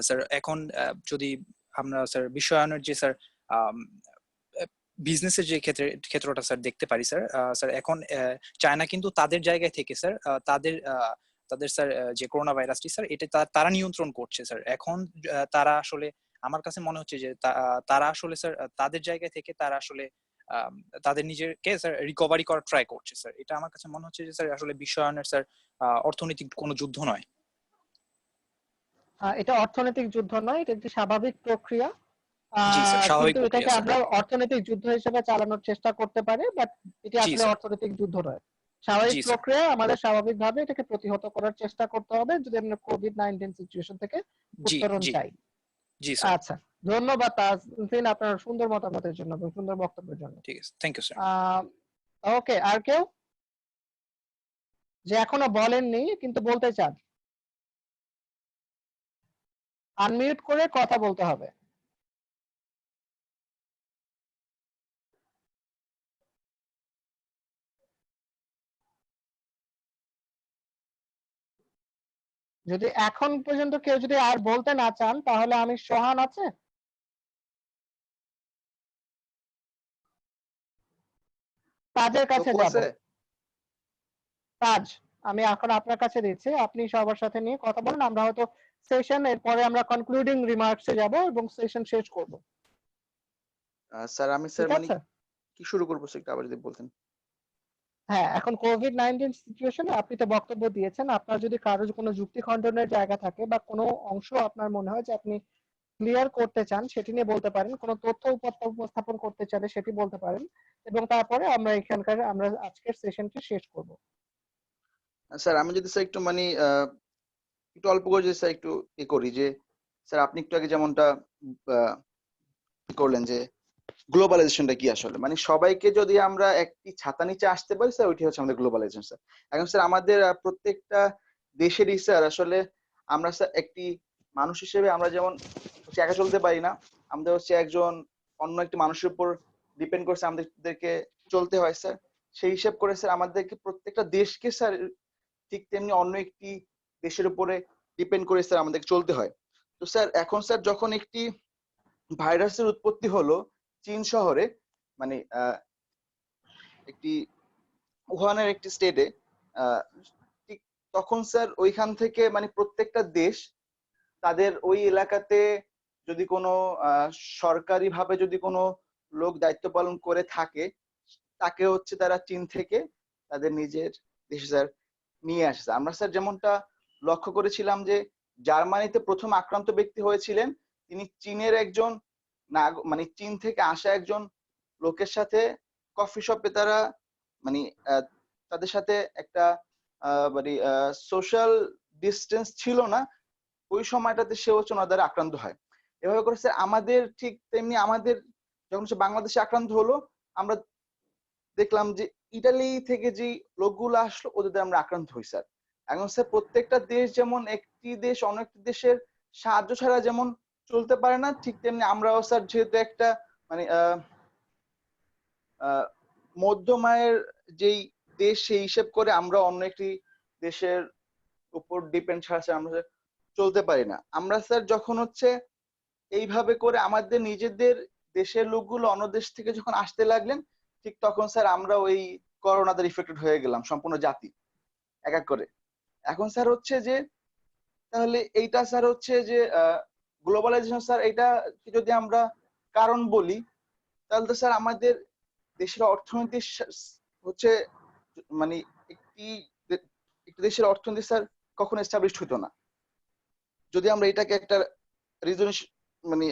স্যার এখন যদি আমরা স্যার বিশ্বায়নের যে স্যার বিজনেসের যে ক্ষেত্রটা স্যার দেখতে পারি স্যার, স্যার এখন চায়না কিন্তু তাদের জায়গায় থেকে স্যার তাদের স্যার যে করোনা ভাইরাসটি স্যার এটা তারা নিয়ন্ত্রণ করছে স্যার। এখন তারা আসলে আমার কাছে মনে হচ্ছে যে তারা আসলে স্যার তাদের জায়গা থেকে তারা আসলে তাদের নিজেকে স্যার রিকভারি করার ট্রাই করছে স্যার। এটা আমার কাছে মনে হচ্ছে যে স্যার আসলে বিশ্বায়নের স্যার অর্থনৈতিক কোনো যুদ্ধ নয়। এটা অর্থনৈতিক যুদ্ধ নয়, এটা একটি স্বাভাবিক প্রক্রিয়া। জি স্যার, স্বাভাবিক কিন্তু প্রক্রিয়া এটাকে স্যার। আমরা অর্থনৈতিক যুদ্ধ হিসেবে চালানোর চেষ্টা করতে পারি, বাট এটি জি আসলে স্যার। অর্থনৈতিক যুদ্ধ নয়। স্বাভাবিক জি স্যার। প্রক্রিয়া, আমাদের স্বাভাবিকভাবে এটাকে প্রতিহত করার চেষ্টা করতে হবে যদি আমরা কোভিড-19 সিচুয়েশন থেকে জি উত্তরণ জি চাই। জি স্যার। আচ্ছা, ধন্যবাদ তাসিন আপনার সুন্দর মতামতের জন্য এবং সুন্দর বক্তব্যের জন্য। ঠিক আছে, থ্যাংক ইউ স্যার। ওকে, আর কেউ যে এখনো বলেননি কিন্তু বলতে চান? আনমিউট করে কথা বলতে হবে। যদি এখন পর্যন্ত কেউ যদি আর বলতে না চান তাহলে আমি সোহান আছে? তাজের কাছে তপু যাব। আছে? তাজ, আমি এখন আপনার কাছে দিচ্ছি, আপনি সবার সাথে নিয়ে কথা বলেন, আমরা হয়তো সেশন এর পরে আমরা কনক্লুডিং রিমার্কসে যাব এবং সেশন শেষ করব। স্যার আমি স্যার ঠিক মানে আছে? কি শুরু করবো স্যার একটু আবার যদি বলতেন। হ্যাঁ, এখন কোভিড-19 সিচুয়েশনে আপনি তো বক্তব্য দিয়েছেন, আপনার যদি কারো কোনো যুক্তি খণ্ডনের জায়গা থাকে বা কোনো অংশ আপনার মনে হয় যে আপনি ক্লিয়ার করতে চান সেটি নিয়ে বলতে পারেন, কোনো তথ্য উপস্থাপন করতে চাইলে সেটি বলতে পারেন, এবং তারপরে আমরা আজকের সেশনটি শেষ করব। স্যার আমি যদি স্যার একটু মানে একটু অল্প করে যদি স্যার একটু করি যে স্যার আপনি একটু আগে যেমনটা আহ, করলেন যে গ্লোবালাইজেশনটা কি আসলে, মানে সবাইকে যদি আমরা একটি ছাতা নিচে আসতে পারি স্যার, ওইটি হচ্ছে আমাদের গ্লোবালাইজেশন স্যার। এখন স্যার আমাদের প্রত্যেকটা দেশেরই স্যার আসলে আমরা স্যার একটি মানুষ হিসেবে আমরা যেমন হচ্ছে একা চলতে পারি না, আমাদের হচ্ছে একজন অন্য একটি মানুষের উপর ডিপেন্ড করছে আমাদেরকে চলতে হয় স্যার। সেই হিসাব করে স্যার আমাদেরকে প্রত্যেকটা দেশকে স্যার ঠিক তেমনি অন্য একটি দেশের উপরে ডিপেন্ড করে স্যার আমাদেরকে চলতে হয়। তো স্যার এখন স্যার যখন একটি ভাইরাসের উৎপত্তি হলো চীন শহরে, মানে একটি উহানের একটি স্টেটে, ঠিক তখন স্যার ওইখান থেকে মানে প্রত্যেকটা দেশ তাদের ওই এলাকাতে যদি কোনো সরকারি ভাবে যদি কোনো লোক দায়িত্ব পালন করে থাকে, তাকে হচ্ছে তারা চীন থেকে তাদের নিজের দেশে স্যার নিয়ে আসছে। আমরা স্যার যেমনটা লক্ষ্য করেছিলাম যে জার্মানিতে প্রথম আক্রান্ত ব্যক্তি হয়েছিলেন, তিনি চীনের একজন মানে চীন থেকে আসা একজন লোকের সাথে কফি শপে তারা মানে তাদের সাথে একটা মানে সোশ্যাল ডিস্টেন্স ছিল না, ওই সময়টাতে সে হচ্ছে ওনার দ্বারা আক্রান্ত হয়। এভাবে করে স্যার আমাদের ঠিক তেমনি আমাদের যখন সে বাংলাদেশে আক্রান্ত হলো, আমরা দেখলাম যে ইটালি থেকে যে লোকগুলো আসলো ওদের দ্বারা আমরা আক্রান্ত হই স্যার। এখন স্যার প্রত্যেকটা দেশ যেমন একটি দেশ অন্য একটি দেশের সাহায্য ছাড়া যেমন চলতে পারে না, ঠিক তেমনি আমরাও স্যার যেহেতু একটা মানে মধ্যম আয়ের যেই দেশ সেই হিসেব করে আমরা অন্য একটি দেশের উপর ডিপেন্ড ছাড়া স্যার আমরা চলতে পারি না। আমরা স্যার যখন হচ্ছে এইভাবে করে আমাদের নিজেদের দেশের লোকগুলো অন্য দেশ থেকে যখন আসতে লাগলেন, ঠিক তখন স্যার আমরা ওই করোনাতে ইফেক্টেড হয়ে গেলাম সম্পূর্ণ জাতি এক এক করে। এখন স্যার হচ্ছে যে তাহলে এইটা স্যার হচ্ছে যে গ্লোবালাইজেশন স্যার, এটা যদি আমরা কারণ বলি তাহলে তো স্যার আমাদের দেশের অর্থনীতি হচ্ছে মানে একটি একটি দেশের অর্থনীতি স্যার কখনো এস্টাবলিশড হতো না যদি আমরা এটাকে একটা রিজন মানে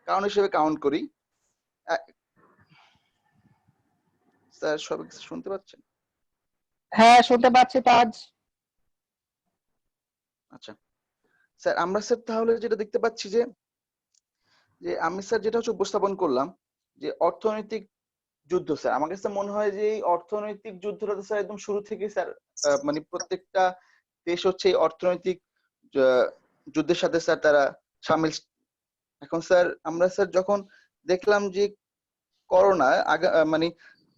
কারণ হিসেবে কাউন্ট করি। স্যার সবাই কিছু শুনতে পাচ্ছেন? হ্যাঁ, শুনতে পাচ্ছি তাজ। আচ্ছা স্যার, আমরা স্যার তাহলে যেটা দেখতে পাচ্ছি যে যে আমি স্যার যেটা হচ্ছে উপস্থাপন করলাম যে অর্থনৈতিক যুদ্ধ, স্যার আমার কাছে মনে হয় যে এই অর্থনৈতিক যুদ্ধটা তো স্যার একদম শুরু থেকে স্যার মানে প্রত্যেকটা দেশ হচ্ছে এই অর্থনৈতিক যুদ্ধের সাথে স্যার তারা সামিল। এখন স্যার আমরা স্যার যখন দেখলাম যে করোনা মানে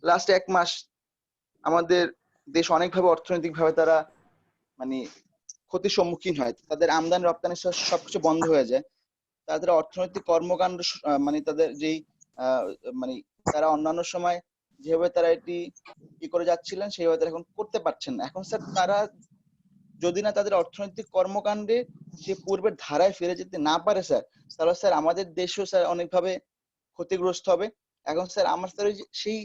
লাস্ট 1 মাস আমাদের দেশ অনেকভাবে অর্থনৈতিক ভাবে তারা মানে ক্ষতির সম্মুখীন হয়, তাদের আমদানি রপ্তানি সবকিছু বন্ধ হয়ে যায়, তাদের অর্থনৈতিক কর্মকাণ্ড মানে তাদের যেই মানে তারা অন্যান্য সময় যেভাবে তারা এটি কি করে যাচ্ছিলেন সেইভাবে তারা এখন করতে পারছেন না। এখন স্যার তারা যদি না তাদের অর্থনৈতিক কর্মকাণ্ডে সে পূর্বের ধারায় ফিরে যেতে না পারে স্যার, তাহলে স্যার আমাদের দেশও স্যার অনেকভাবে ক্ষতিগ্রস্ত হবে। এখন স্যার আমার স্যার ওই যে সেই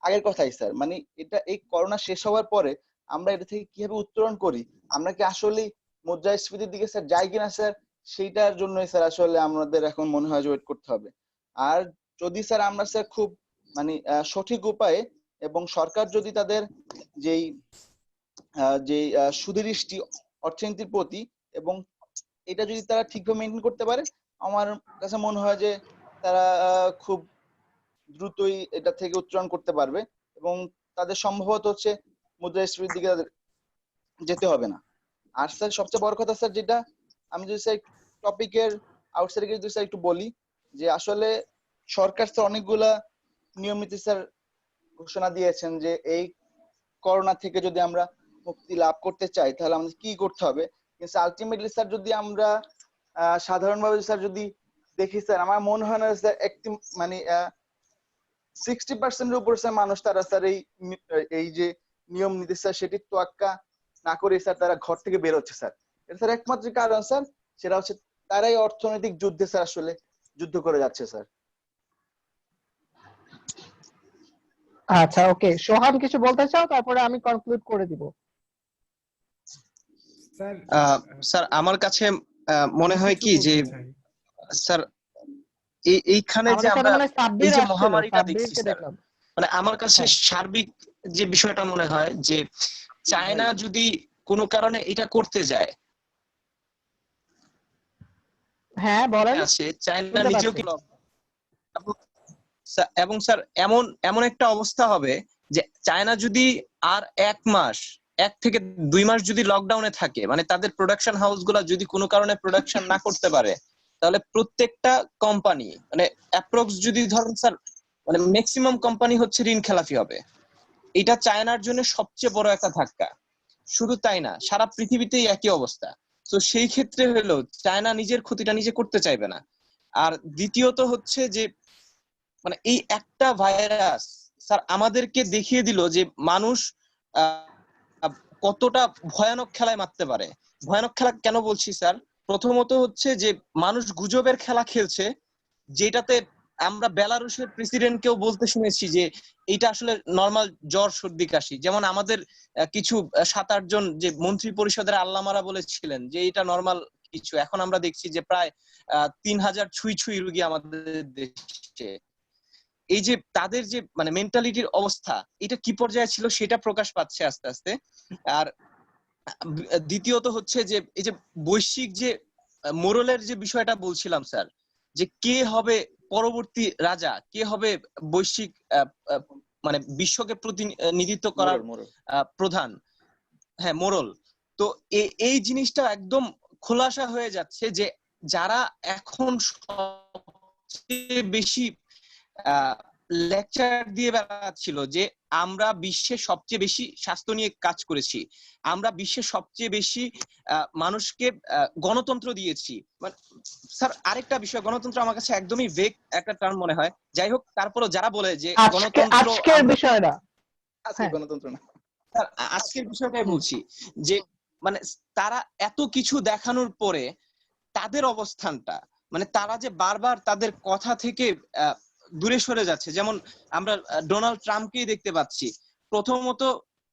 আগের কথাই স্যার, মানে এটা এই করোনা শেষ হওয়ার পরে আমরা এটা থেকে কিভাবে উত্তরণ করি, আমরা কি আসলে মুদ্রাস্ফীতির দিকে স্যার যাই কিনা স্যার, সেইটার জন্যই স্যার আসলে আমাদের এখন মনে হয় যে ওয়েট করতে হবে। আর যদি স্যার আমরা স্যার খুব মানে সঠিক উপায়ে এবং সরকার যদি তাদের যেই যে সুদৃষ্টি অর্থনীতির প্রতি এবং এটা যদি তারা ঠিকভাবে মেনটেন করতে পারে, আমার কাছে মনে হয় যে তারা খুব দ্রুতই এটা থেকে উত্তরণ করতে পারবে এবং তাদের সম্ভবত হচ্ছে মুদ্রাস্ফীতির দিকে তাদের যেতে হবে না। আর স্যার সবচেয়ে বড় কথা স্যার যেটা আমি যদি স্যার টপিকের আউটসাইডে যদি স্যার একটু বলি যে আসলে সরকার স্যার অনেকগুলা নিয়মিত স্যার ঘোষণা দিয়েছেন যে এই করোনা থেকে যদি আমরা মুক্তি লাভ করতে চাই তাহলে আমাদের কি করতে হবে, কিন্তু আলটিমেটলি স্যার যদি আমরা সাধারণভাবে স্যার যদি দেখি স্যার, আমার মনে হয় না স্যার একটি মানে 60% উপর স্যার মানুষ তারা স্যার এই যে নিয়ম নীতি স্যার সেটি তোয়াক্কা না করে স্যার তারা ঘর থেকে বের হচ্ছে স্যার। এটা স্যার একমাত্র কারণ স্যার সেটা হচ্ছে তারাই অর্থনৈতিক যুদ্ধে স্যার আসলে যুদ্ধ করে যাচ্ছে স্যার। আচ্ছা, ওকে, সোহান কিছু বলতে চাও, তারপরে আমি কনক্লুড করে দিব। স্যার আমার কাছে মনে হয় কি যে স্যার এইখানে যে আমাদের সাথে আমরা মানে এই সাব্বির যে আসছিল, মহামারীটা দেখছি সাব্বিরকে স্যার, দেখলাম। মানে আমার কাছে হ্যাঁ সার্বিক যে বিষয়টা মনে হয় যে চায়না যদি কোনো কারণে এটা করতে যায় হ্যাঁ বলেন, আছে, চায়না শুনতে নিজেও পাচ্ছি। কি এবং স্যার এমন এমন একটা অবস্থা হবে যে চায়না যদি আর 1 মাস 1 থেকে 2 মাস যদি লকডাউনে থাকে, মানে তাদের প্রোডাকশন হাউস গুলা যদি কোনো কারণে প্রোডাকশন না করতে পারে, তাহলে প্রত্যেকটা কোম্পানি মানে অ্যাপ্রক্স যদি ধরেন স্যার মানে ম্যাক্সিমাম কোম্পানি হচ্ছে ঋণ খেলাপি হবে। এটা চায়নার জন্য সবচেয়ে বড় একটা ধাক্কা। শুধু তাই না, সারা পৃথিবীতেই একই অবস্থা। তো সেই ক্ষেত্রে হলো চায়না নিজের ক্ষতিটা নিজে করতে চাইবে না। আর দ্বিতীয়ত হচ্ছে যে মানে এই একটা ভাইরাস স্যার আমাদেরকে দেখিয়ে দিল যে মানুষ কতটা ভয়ানক খেলায় মারতে পারে। ভয়ানক খেলা কেন বলছি স্যার, প্রথমত হচ্ছে যে মানুষ গুজবের খেলা খেলছে, যেটাতে আমরা বেলারুশের প্রেসিডেন্টকেও বলতে শুনেছি যে এটা আসলে নরমাল জ্বর সর্দি কাশি। যেমন আমাদের কিছু 7-8 জন যে মন্ত্রী পরিষদের আল্লামারা বলেছিলেন যে এটা নরমাল কিছু, এখন আমরা দেখছি যে প্রায় 3000 ছুঁই ছুঁই রোগী আমাদের দেশে। এই যে তাদের যে মানে মেন্টালিটির অবস্থা এটা কি পর্যায়ে ছিল সেটা প্রকাশ পাচ্ছে আস্তে আস্তে। আর দ্বিতীয়ত হচ্ছে যে এই যে বৈশ্বিক যে মোরালের যে বিষয়টা বলছিলাম স্যার, যে কে হবে পরবর্তী রাজা, কে হবে বৈশ্বিক মানে বিশ্বকে প্রতিনিধিত্ব করার প্রধান, হ্যাঁ মোরল। তো এই জিনিসটা একদম খোলাসা হয়ে যাচ্ছে যে যারা এখন সবচেয়ে বেশি লেকচার দিয়ে বেড়াচ্ছিল যে আমরা বিশ্বের সবচেয়ে বেশি স্বাস্থ্য নিয়ে কাজ করেছি, আমরা বিশ্বের সবচেয়ে বেশি মানুষকে গণতন্ত্র দিয়েছি। মানে স্যার আরেকটা বিষয়, গণতন্ত্র আমার কাছে একদমই ভেগ একটা টার্ম মনে হয়। যাই হোক, তারপরও যারা বলে যে গণতন্ত্র আজকের বিষয়টা আজকে গণতন্ত্র না স্যার, আজকের বিষয়টাই বলছি যে মানে তারা এত কিছু দেখানোর পরে তাদের অবস্থানটা মানে তারা যে বারবার তাদের কথা থেকে দূরে সরে যাচ্ছে। যেমন আমরা ডোনাল্ড ট্রাম্পকেই দেখতে পাচ্ছি, প্রথমত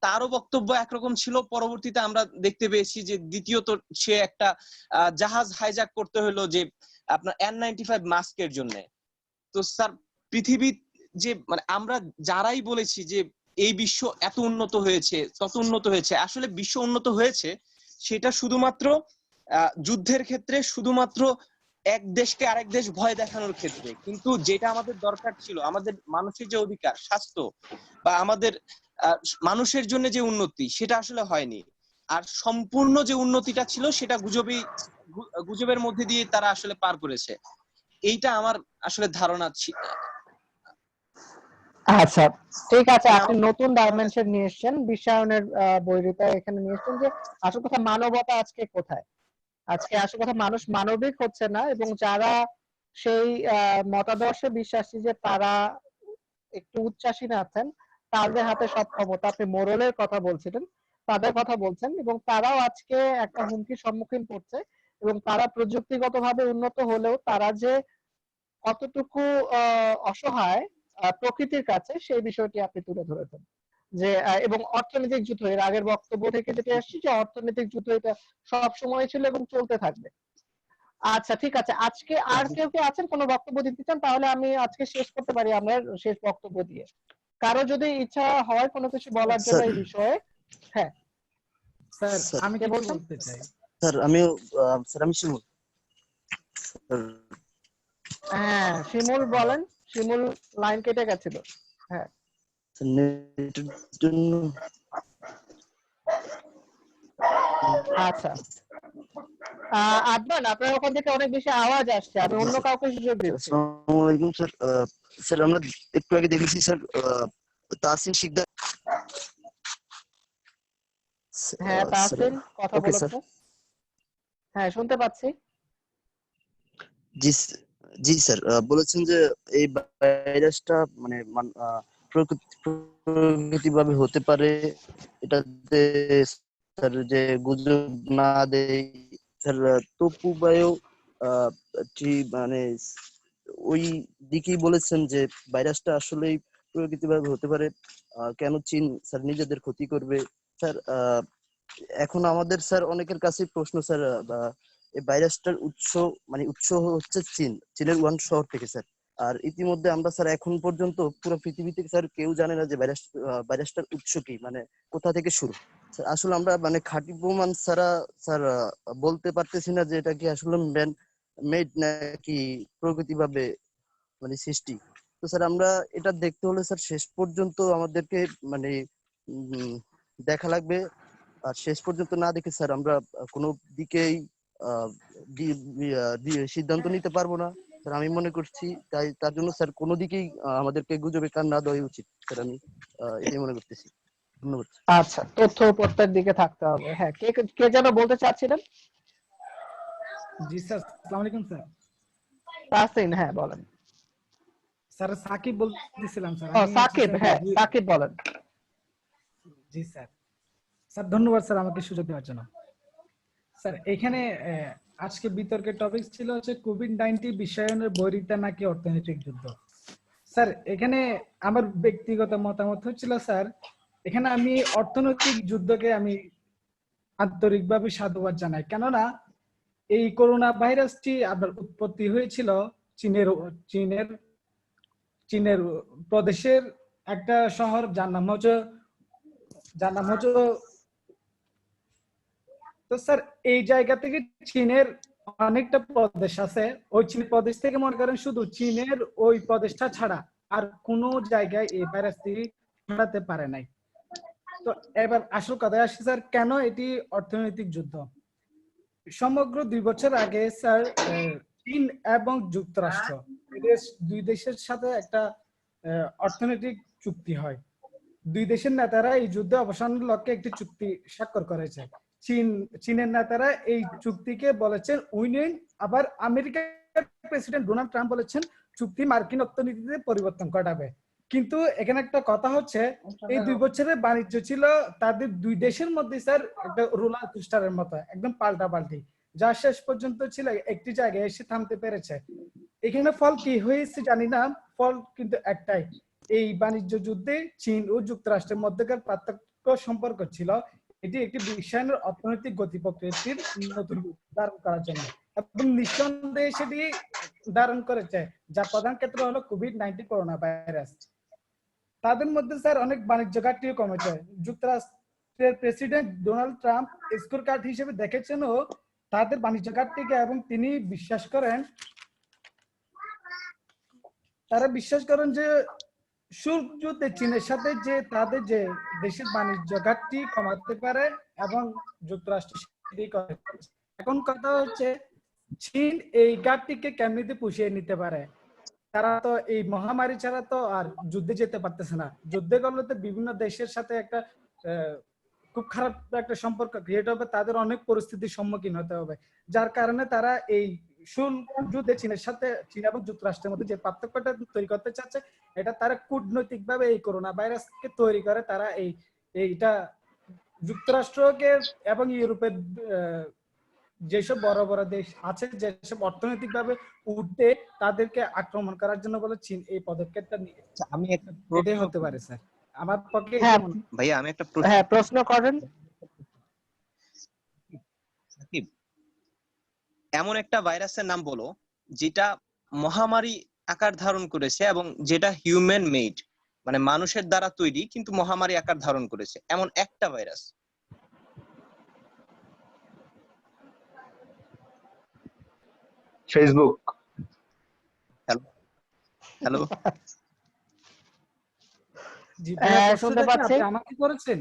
তারও বক্তব্য একরকম ছিল, পরবর্তীতে আমরা দেখতে পেয়েছি যে দ্বিতীয়ত সে একটা জাহাজ হাইজ্যাক করতে হলো যে আপনার N95 মাস্কের জন্য। তো স্যার পৃথিবী যে মানে আমরা যারাই বলেছি যে এই বিশ্ব এত উন্নত হয়েছে তত উন্নত হয়েছে, আসলে বিশ্ব উন্নত হয়েছে সেটা শুধুমাত্র যুদ্ধের ক্ষেত্রে শুধুমাত্র এক দেশকে আরেক দেশ ভয় দেখানোর ক্ষেত্রে, কিন্তু যেটা আমাদের দরকার ছিল, আমাদের মানুষের যে অধিকার, স্বাস্থ্য বা আমাদের মানুষের জন্য যে উন্নতি, সেটা আসলে হয়নি। আর সম্পূর্ণ যে উন্নতিটা ছিল সেটা গুজবের মধ্যে দিয়ে তারা আসলে পার করেছে। এইটা আমার আসলে ধারণা ছিল। আচ্ছা ঠিক আছে, আপনি নতুন ডাইমেনশন নিয়ে এসেছেন বিশ্বায়নের বৈরিতা এখানে নিয়ে এসেছেন যে আসল কথা মানবতা আজকে কোথায়। আজকে আসল কথা মানুষ মানবিক হচ্ছে না, এবং যারা সেই মতাদর্শে বিশ্বাসী যে তারা একটু উচ্চাসীন আছেন, তাদের হাতে সব ক্ষমতা, আপনি মোরলের কথা বলছিলেন, তাদের কথা বলছেন, এবং তারাও আজকে একটা হুমকির সম্মুখীন পড়ছে। এবং তারা প্রযুক্তিগতভাবে উন্নত হলেও তারা যে কতটুকু অসহায় প্রকৃতির কাছে, সেই বিষয়টি আপনি তুলে ধরেছেন। যে এবং অর্থনৈতিক যুদ্ধ, এর আগের বক্তব্য থেকে যেটা আসছে যে অর্থনৈতিক যুদ্ধ এটা সব সময় ছিল এবং চলতে থাকবে। আচ্ছা ঠিক আছে, আজকে আর কেউ কেউ আছেন কোনো বক্তব্য দিতে চান? তাহলে আমি আজকে শেষ করতে পারি আমরা শেষ বক্তব্য দিয়ে। কারো যদি ইচ্ছা হয় কোনো কিছু বলার জন্য এই বিষয়ে। হ্যাঁ স্যার, আমি কে কিছু বলছেন? বলতে চাই। স্যার আমি শিমুল। হ্যাঁ শিমুল বলেন, শিমুল লাইন কেটে গেছিল। হ্যাঁ নেটের জন্য আচ্ছা আদনান, আপনার ওখান থেকে অনেক বেশি আওয়াজ আসছে, আমি অন্য কাউকে সুযোগ দিচ্ছি। আসসালামু আলাইকুম স্যার। স্যার আমরা একটু আগে দেখেছি স্যার তাহসিন শিকদার। হ্যাঁ তাহসিন কথা ওকে স্যার। বলেছে। হ্যাঁ শুনতে পাচ্ছি। জি জি স্যার, বলেছেন যে এই ভাইরাসটা মানে প্রকৃতিভাবে হতে পারে, এটাতে স্যার যে গুজব না দেয় স্যার, তপু ভাইও মানে ওই দিকেই বলেছেন যে ভাইরাসটা আসলেই প্রকৃতিভাবে হতে পারে। কেন চীন স্যার নিজেদের ক্ষতি করবে স্যার? এখন আমাদের স্যার অনেকের কাছে প্রশ্ন স্যার, এই ভাইরাসটার উৎস হচ্ছে চীনের উহান শহর থেকে স্যার। আর ইতিমধ্যে আমরা স্যার এখন পর্যন্ত পুরো পৃথিবীতে স্যার কেউ জানে না যে ভাইরাসটার উৎস কি, মানে কোথা থেকে শুরু। স্যার আসলে আমরা মানে খাঁটি প্রমাণ ছাড়া স্যার বলতে পারতেছি না যে এটা কি আসলে ম্যান মেড নাকি প্রকৃতিভাবে মানে সৃষ্টি। তো স্যার আমরা এটা দেখতে হলে স্যার শেষ পর্যন্ত আমাদেরকে মানে দেখা লাগবে। আর শেষ পর্যন্ত না দেখে স্যার আমরা কোনো দিকেই সিদ্ধান্ত নিতে পারবো না স্যার, আমি মনে করছি। তাই তার জন্য স্যার কোনো দিকেই আমাদেরকে গুজবে কান না দেওয়া উচিত স্যার, আমি এটাই মনে করতেছি। ধন্যবাদ। আচ্ছা তথ্য প্রত্যেক দিকে থাকতে হবে। হ্যাঁ কে কে যেন বলতে চাচ্ছিলেন? জি স্যার, আসসালামু আলাইকুম স্যার। তাহসিন হ্যাঁ বলেন। স্যার সাকিব বলতেছিলাম স্যার। ও আমি সাকিব, হ্যাঁ সাকিব বলেন। জি স্যার। স্যার ধন্যবাদ স্যার আমাকে সুযোগ দেওয়ার জন্য। স্যার এখানে আজকে বিতর্কের টপিক ছিল হচ্ছে কোভিড-19 বিশ্বায়নের বৈরিতা নাকি অর্থনৈতিক যুদ্ধ। স্যার এখানে আমার ব্যক্তিগত মতামত হচ্ছিল স্যার, এখানে আমি অর্থনৈতিক যুদ্ধকে আমি আন্তরিকভাবে সাধুবাদ জানাই। কেননা এই করোনা ভাইরাসটি আপনার উৎপত্তি হয়েছিল চীনের চীনের প্রদেশের একটা শহর, যার নাম হচ্ছে তো স্যার এই জায়গা থেকে চীনের অনেকটা প্রদেশ আছে, ওই চীন প্রদেশ থেকে মনে করেন শুধু চীনের ওই প্রদেশটা ছাড়া আর কোনো জায়গায় এই ভাইরাসটি ছড়াতে পারে নাই। তো এবার আসল কথায় আসি স্যার, কেন এটি অর্থনৈতিক যুদ্ধ? সমগ্র 2 বছর আগে স্যার চীন এবং যুক্তরাষ্ট্র দুই দেশের সাথে একটা অর্থনৈতিক চুক্তি হয়। দুই দেশের নেতারা এই যুদ্ধে অবসানের লক্ষ্যে একটি চুক্তি স্বাক্ষর করেছে। চীনের নেতারা এই চুক্তিকে বলেছেন উইন-উইন, আবার আমেরিকার প্রেসিডেন্ট ডোনাল্ড ট্রাম্প বলেছেন চুক্তি মার্কিন অর্থনীতিতে পরিবর্তন ঘটাবে। কিন্তু এখানে একটা কথা হচ্ছে, এই 2 বছরের বাণিজ্য ছিল তাদের দুই দেশের মধ্যে স্যার একটা রোলার কোস্টারের মতো, একদম পাল্টাপাল্টি, যা শেষ পর্যন্ত ছিল একটি জায়গায় এসে থামতে পেরেছে। এখানে ফল কি হয়েছে জানি না, ফল কিন্তু একটাই, এই বাণিজ্য যুদ্ধে চীন ও যুক্তরাষ্ট্রের মধ্যকার পার্থক্য সম্পর্ক ছিল এটি একটি বিশ্বায়নের অর্থনৈতিক গতি প্রকৃতির নতুন ধারণ করার জন্য, এবং নিঃসন্দেহে সেটি ধারণ করেছে, যার প্রধান ক্ষেত্র হলো কোভিড-19 করোনা ভাইরাস। তাদের মধ্যে স্যার অনেক বাণিজ্য ঘাটতিও কমেছে। যুক্তরাষ্ট্রের president Donald Trump score card হিসেবে দেখেছেন ও তাদের বাণিজ্য ঘাটতিকে, এবং তিনি বিশ্বাস করেন, তারা বিশ্বাস করেন যে শুল্ক যুদ্ধে চীনের সাথে যে তাদের যে দেশের বাণিজ্য ঘাটতি কমাতে পারে, এবং যুক্তরাষ্ট্র সেটাই করে। এখন কথা হচ্ছে চীন এই ঘাটতিকে কেমনিতে পুষিয়ে নিতে পারে। তারা তো এই মহামারী ছাড়া তো আর যুদ্ধে যেতে পারতেছে না। যুদ্ধে করলে তো বিভিন্ন দেশের সাথে একটা খুব খারাপ একটা সম্পর্ক ক্রিয়েট হবে, তাদের অনেক পরিস্থিতির সম্মুখীন হতে হবে, যার কারণে তারা এই শুল্ক যুদ্ধে চীনের সাথে, চীন এবং যুক্তরাষ্ট্রের মধ্যে যে পার্থক্যটা তৈরি করতে চাচ্ছে, এটা তারা কূটনৈতিক ভাবে এই করোনা ভাইরাসকে তৈরি করে তারা এইটা যুক্তরাষ্ট্রকে এবং ইউরোপের যেসব বড় বড় দেশ আছে, যেসব অর্থনৈতিক ভাবে উঠতে, তাদেরকে আক্রমণ করার জন্য বলে চীন এই পদক্ষেপটা নিয়ে। আমি একটা এটাই হতে পারে স্যার আমার পক্ষে। ভাইয়া আমি একটা প্রশ্ন করেন। এমন একটা ভাইরাসের নাম বলো যেটা মহামারী আকার ধারণ করেছে এবং যেটা হিউম্যান মেড, মানে মানুষের দ্বারা তৈরি কিন্তু মহামারী আকার ধারণ করেছে, এমন একটা ভাইরাস। ফেসবুক। হ্যালো জি ভাইয়া, শুনতে পাচ্ছি। আমাকে করেছেন?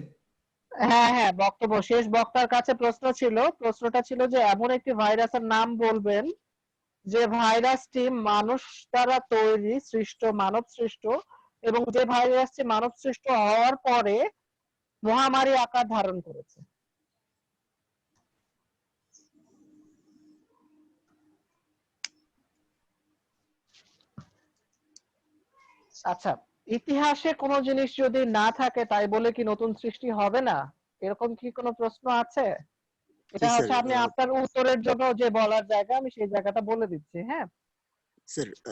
হ্যাঁ, বক্তব্য শেষ। বক্তার কাছে প্রশ্নটা ছিল যে এমন একটি ভাইরাসের নাম বলবেন যে ভাইরাসটি মানুষ দ্বারা তৈরি, মানব সৃষ্ট, এবং যে ভাইরাসটি মানব সৃষ্ট হওয়ার পরে মহামারী আকার ধারণ করেছে। আচ্ছা, ইতিহাসে কোনো জিনিস যদি না থাকে তাই বলে কি নতুন সৃষ্টি হবে না? এরকম কি কোনো প্রশ্ন আছে? এটা হচ্ছে আপনি আপনার উত্তরের জন্য যে বলার জায়গা, আমি সেই জায়গাটা বলে দিচ্ছি। হ্যাঁ,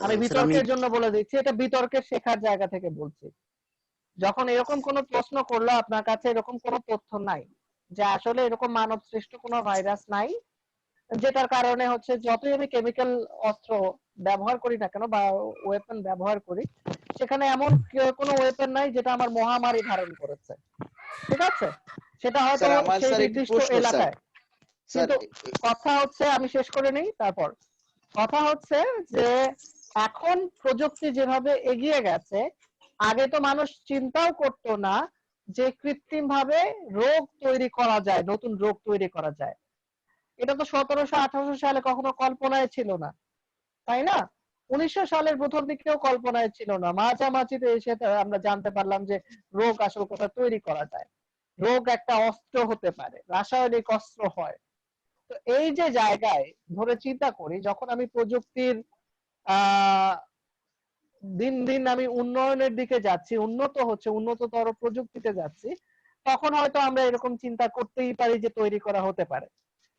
আমি বিতর্কের জন্য বলে দিচ্ছি, এটা বিতর্কের শেখার জায়গা থেকে বলছি। যখন এরকম কোনো প্রশ্ন করলো, আপনার কাছে এরকম কোনো তথ্য নাই যে আসলে এরকম মানব সৃষ্ট কোনো ভাইরাস নাই, যেটার কারণে হচ্ছে যতই আমি কেমিক্যাল অস্ত্র ব্যবহার করি না কেন বা ওয়েপন ব্যবহার করি, সেখানে এমন কোনো ওয়েপন নাই যেটা আমার মহামারী ধারণ করেছে। ঠিক আছে, সেটা হয়তো সেই নির্দিষ্ট এলাকায়। কিন্তু কথা হচ্ছে, আমি শেষ করে নেই, তারপর কথা হচ্ছে যে এখন প্রযুক্তি যেভাবে এগিয়ে গেছে, আগে তো মানুষ চিন্তাও করতো না যে কৃত্রিম ভাবে রোগ তৈরি করা যায়, নতুন রোগ তৈরি করা যায়। এটা তো 1700-1800 সালে কখনো কল্পনায় ছিল না, তাই না? 1900 সালের প্রথম দিকেও কল্পনায় ছিল না। মাঝামাঝিতে এসে আমরা জানতে পারলাম যে রোগ আসলে কোথায় তৈরি করা যায়, রোগ একটা অস্ত্র হতে পারে, রাসায়নিক অস্ত্র হয়। তো এই যে জায়গায় ধরে চিন্তা করি, যখন আমি প্রযুক্তির দিন দিন আমি উন্নয়নের দিকে যাচ্ছি, উন্নততর প্রযুক্তিতে যাচ্ছি, তখন হয়তো আমরা এরকম চিন্তা করতেই পারি যে তৈরি করা হতে পারে।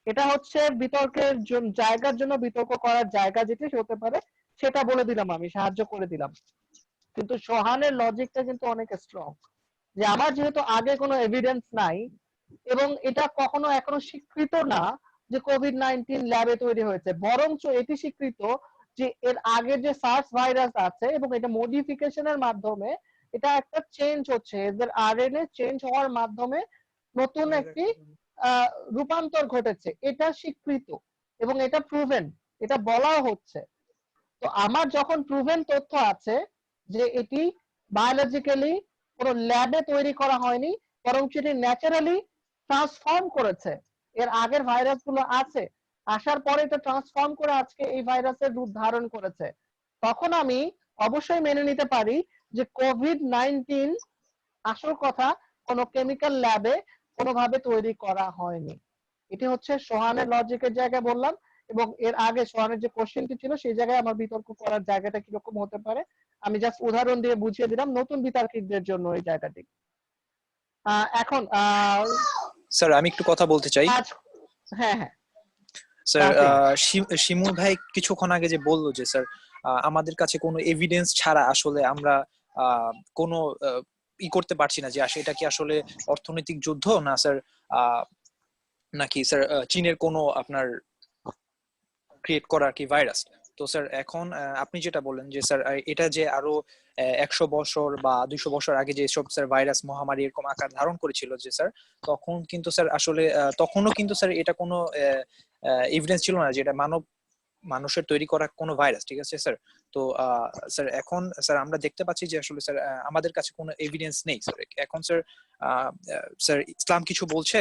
এটা হচ্ছে বিতর্কের জায়গার জন্য, বিতর্ক করার জায়গা যেটি হতে পারে সেটা বলে দিলাম, আমি সাহায্য করে দিলাম। কিন্তু সোহানের লজিকটা কিন্তু অনেক স্ট্রং, যে আমার যেহেতু আগে কোনো এভিডেন্স নাই এবং এটা কখনো এখনো স্বীকৃত না যে কোভিড-19 ল্যাবে তৈরি হয়েছে, বরঞ্চ এটি স্বীকৃত যে এর আগে যে সার্স ভাইরাস আছে এবং এটা মডিফিকেশনের মাধ্যমে এটা একটা চেঞ্জ হচ্ছে, এদের আরএনএ চেঞ্জ হওয়ার মাধ্যমে নতুন একটি রূপান্তর ঘটেছে, এটা স্বীকৃত এবং এটা প্রুভেন, এটা বলা হচ্ছে। তো আমার যখন প্রুভেন তথ্য আছে যে এটি বায়োলজিক্যালি কোনো ল্যাবে তৈরি করা হয়নি, বরং সেটি ন্যাচারালি ট্রান্সফর্ম করেছে, এর আগের ভাইরাস গুলো আছে, আসার পরে এটা ট্রান্সফর্ম করে আজকে এই ভাইরাসের রূপ ধারণ করেছে, তখন আমি অবশ্যই মেনে নিতে পারি যে কোভিড-19 আসল কথা কোনো কেমিক্যাল ল্যাবে কোনোভাবে তৈরি করা হয়নি। এটি হচ্ছে সোহানের লজিকের জায়গায় বললাম, এবং এর আগে সোহানের যে কোশ্চেনটি ছিল সেই জায়গায় আমার বিতর্ক করার জায়গাটা কিরকম হতে পারে আমি জাস্ট উদাহরণ দিয়ে বুঝিয়ে দিলাম নতুন বিতর্কীদের জন্য এই জায়গাটি। এখন স্যার আমি একটু কথা বলতে চাই। হ্যাঁ স্যার শিমুল ভাই কিছুক্ষণ আগে যে বললো যে স্যার আমাদের কাছে কোনো এভিডেন্স ছাড়া আসলে আমরা কোনো করতে পারছি না যে এটা কি আসলে অর্থনৈতিক যুদ্ধ না স্যার, নাকি স্যার চীনের কোনো আপনার ক্রিয়েট করা কি ভাইরাস। তো স্যার এখন আপনি যেটা বললেন যে স্যার এটা যে আরো 100 বছর বা 200 বছর আগে যে সব স্যার ভাইরাস মহামারী এরকম আকার ধারণ করেছিল যে স্যার, তখন কিন্তু স্যার আসলে তখনও কিন্তু স্যার এটা কোনো এভিডেন্স ছিল না যে এটা মানুষের তৈরি করা কোনো ভাইরাস, ঠিক আছে স্যার। তো স্যার এখন স্যার আমরা দেখতে পাচ্ছি যে আসলে স্যার আমাদের কাছে কোনো এভিডেন্স নেই স্যার। এখন স্যার স্যার ইসলাম কিছু বলছে,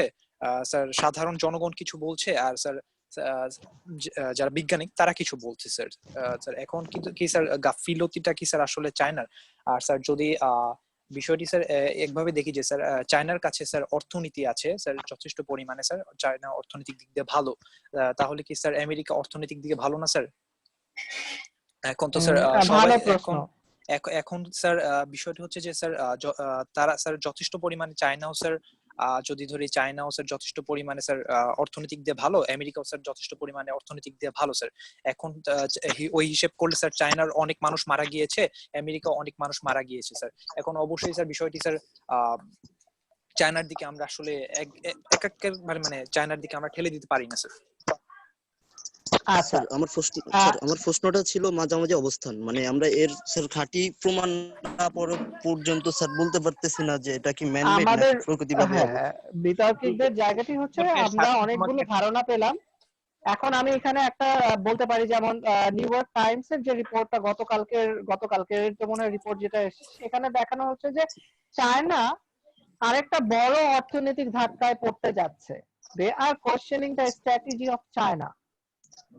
স্যার সাধারণ জনগণ কিছু বলছে, আর স্যার যারা বিজ্ঞানী তারা কিছু বলছে স্যার। স্যার এখন কিন্তু কি স্যার গাফিলতিটা কি স্যার আসলে চায়নার? আর স্যার যদি বিষয়টি স্যার একভাবে দেখি যে স্যার চায়নার কাছে স্যার অর্থনীতি আছে স্যার যথেষ্ট পরিমাণে স্যার, চায়না অর্থনৈতিক দিক দিয়ে ভালো, তাহলে কি স্যার আমেরিকা অর্থনৈতিক দিকে ভালো না স্যার? এখন তো স্যার সবাই ভালো প্রশ্ন। এখন স্যার বিষয়টি হচ্ছে যে স্যার তারা স্যার যথেষ্ট পরিমাণে চায়নাও স্যার যদি ধরি চায়নাও স্যার যথেষ্ট পরিমাণে স্যার অর্থনৈতিক দিয়ে ভালো, আমেরিকাও স্যার যথেষ্ট পরিমাণে অর্থনৈতিক দিয়ে ভালো স্যার। এখন ওই হিসেব করলে স্যার চায়নার অনেক মানুষ মারা গিয়েছে, আমেরিকা অনেক মানুষ মারা গিয়েছে স্যার। এখন অবশ্যই স্যার বিষয়টি স্যার চায়নার দিকে আমরা আসলে মানে চায়নার দিকে আমরা ঠেলে দিতে পারি না স্যার। আচ্ছা স্যার আমার প্রশ্নটা ছিল মাঝামাঝি অবস্থান, মানে আমরা এর স্যার খাঁটি প্রমাণ না পর্যন্ত স্যার বলতে পারতেছি না যে এটা কি ম্যান মেড আমাদের নাকি প্রকৃতিভাবে বিতর্কিতদের জায়গাটি হচ্ছে আমরা অনেকগুলো ধারণা পেলাম। এখন আমি এখানে একটা বলতে পারি, যেমন নিউ ইয়র্ক টাইমস এর যে রিপোর্টটা গতকালকের যে মনে হয় রিপোর্ট যেটা এসেছে, সেখানে দেখানো হচ্ছে যে চায়না আরেকটা বড় অর্থনৈতিক ধাক্কায় পড়তে যাচ্ছে। They are questioning the strategy of China.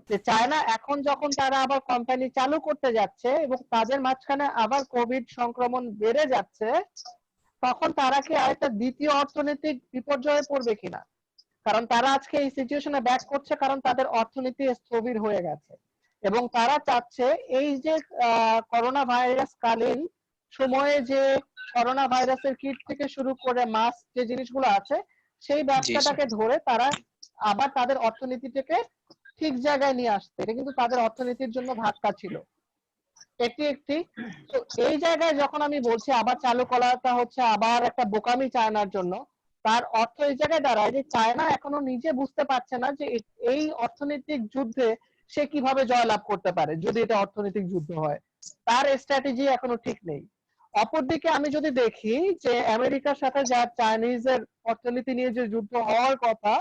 যে চায়না এখন যখন তারা আবার কোম্পানি চালু করতে যাচ্ছে এবং তাদের মাঝখানে আবার কোভিড সংক্রমণ বেড়ে যাচ্ছে, তখন তারা কি আরেকটা দ্বিতীয় অর্থনৈতিক বিপর্যয়ে পড়বে কিনা? কারণ তারা আজকে এই সিচুয়েশনে ব্যাক করছে কারণ তাদের অর্থনীতি স্থবির হয়ে গেছে এবং তারা চাচ্ছে এই যে করোনা ভাইরাস কালীন সময়ে যে করোনা ভাইরাসের কিট থেকে শুরু করে মাস্ক যে জিনিসগুলো আছে সেই ব্যবসাটাকে ধরে তারা আবার তাদের অর্থনীতিটাকে ঠিক জায়গায় নিয়ে আসতে। এটা কিন্তু তাদের অর্থনীতির জন্য ধাক্কা ছিল একটি। তো এই জায়গায় যখন আমি বলছি আবার চালু করাটা হচ্ছে আবার একটা বোকামি চায়নার জন্য, তার অর্থ এই জায়গায় দাঁড়ায় যে চায়না এখনো নিজে বুঝতে পারছে না যে এই অর্থনৈতিক যুদ্ধে সে কিভাবে জয়লাভ করতে পারে যদি এটা অর্থনৈতিক যুদ্ধ হয়। তার স্ট্র্যাটেজি এখনো ঠিক নেই। অপরদিকে আমি যদি দেখি যে আমেরিকার সাথে যা চাইনিজের অর্থনীতি নিয়ে যে যুদ্ধ হওয়ার কথা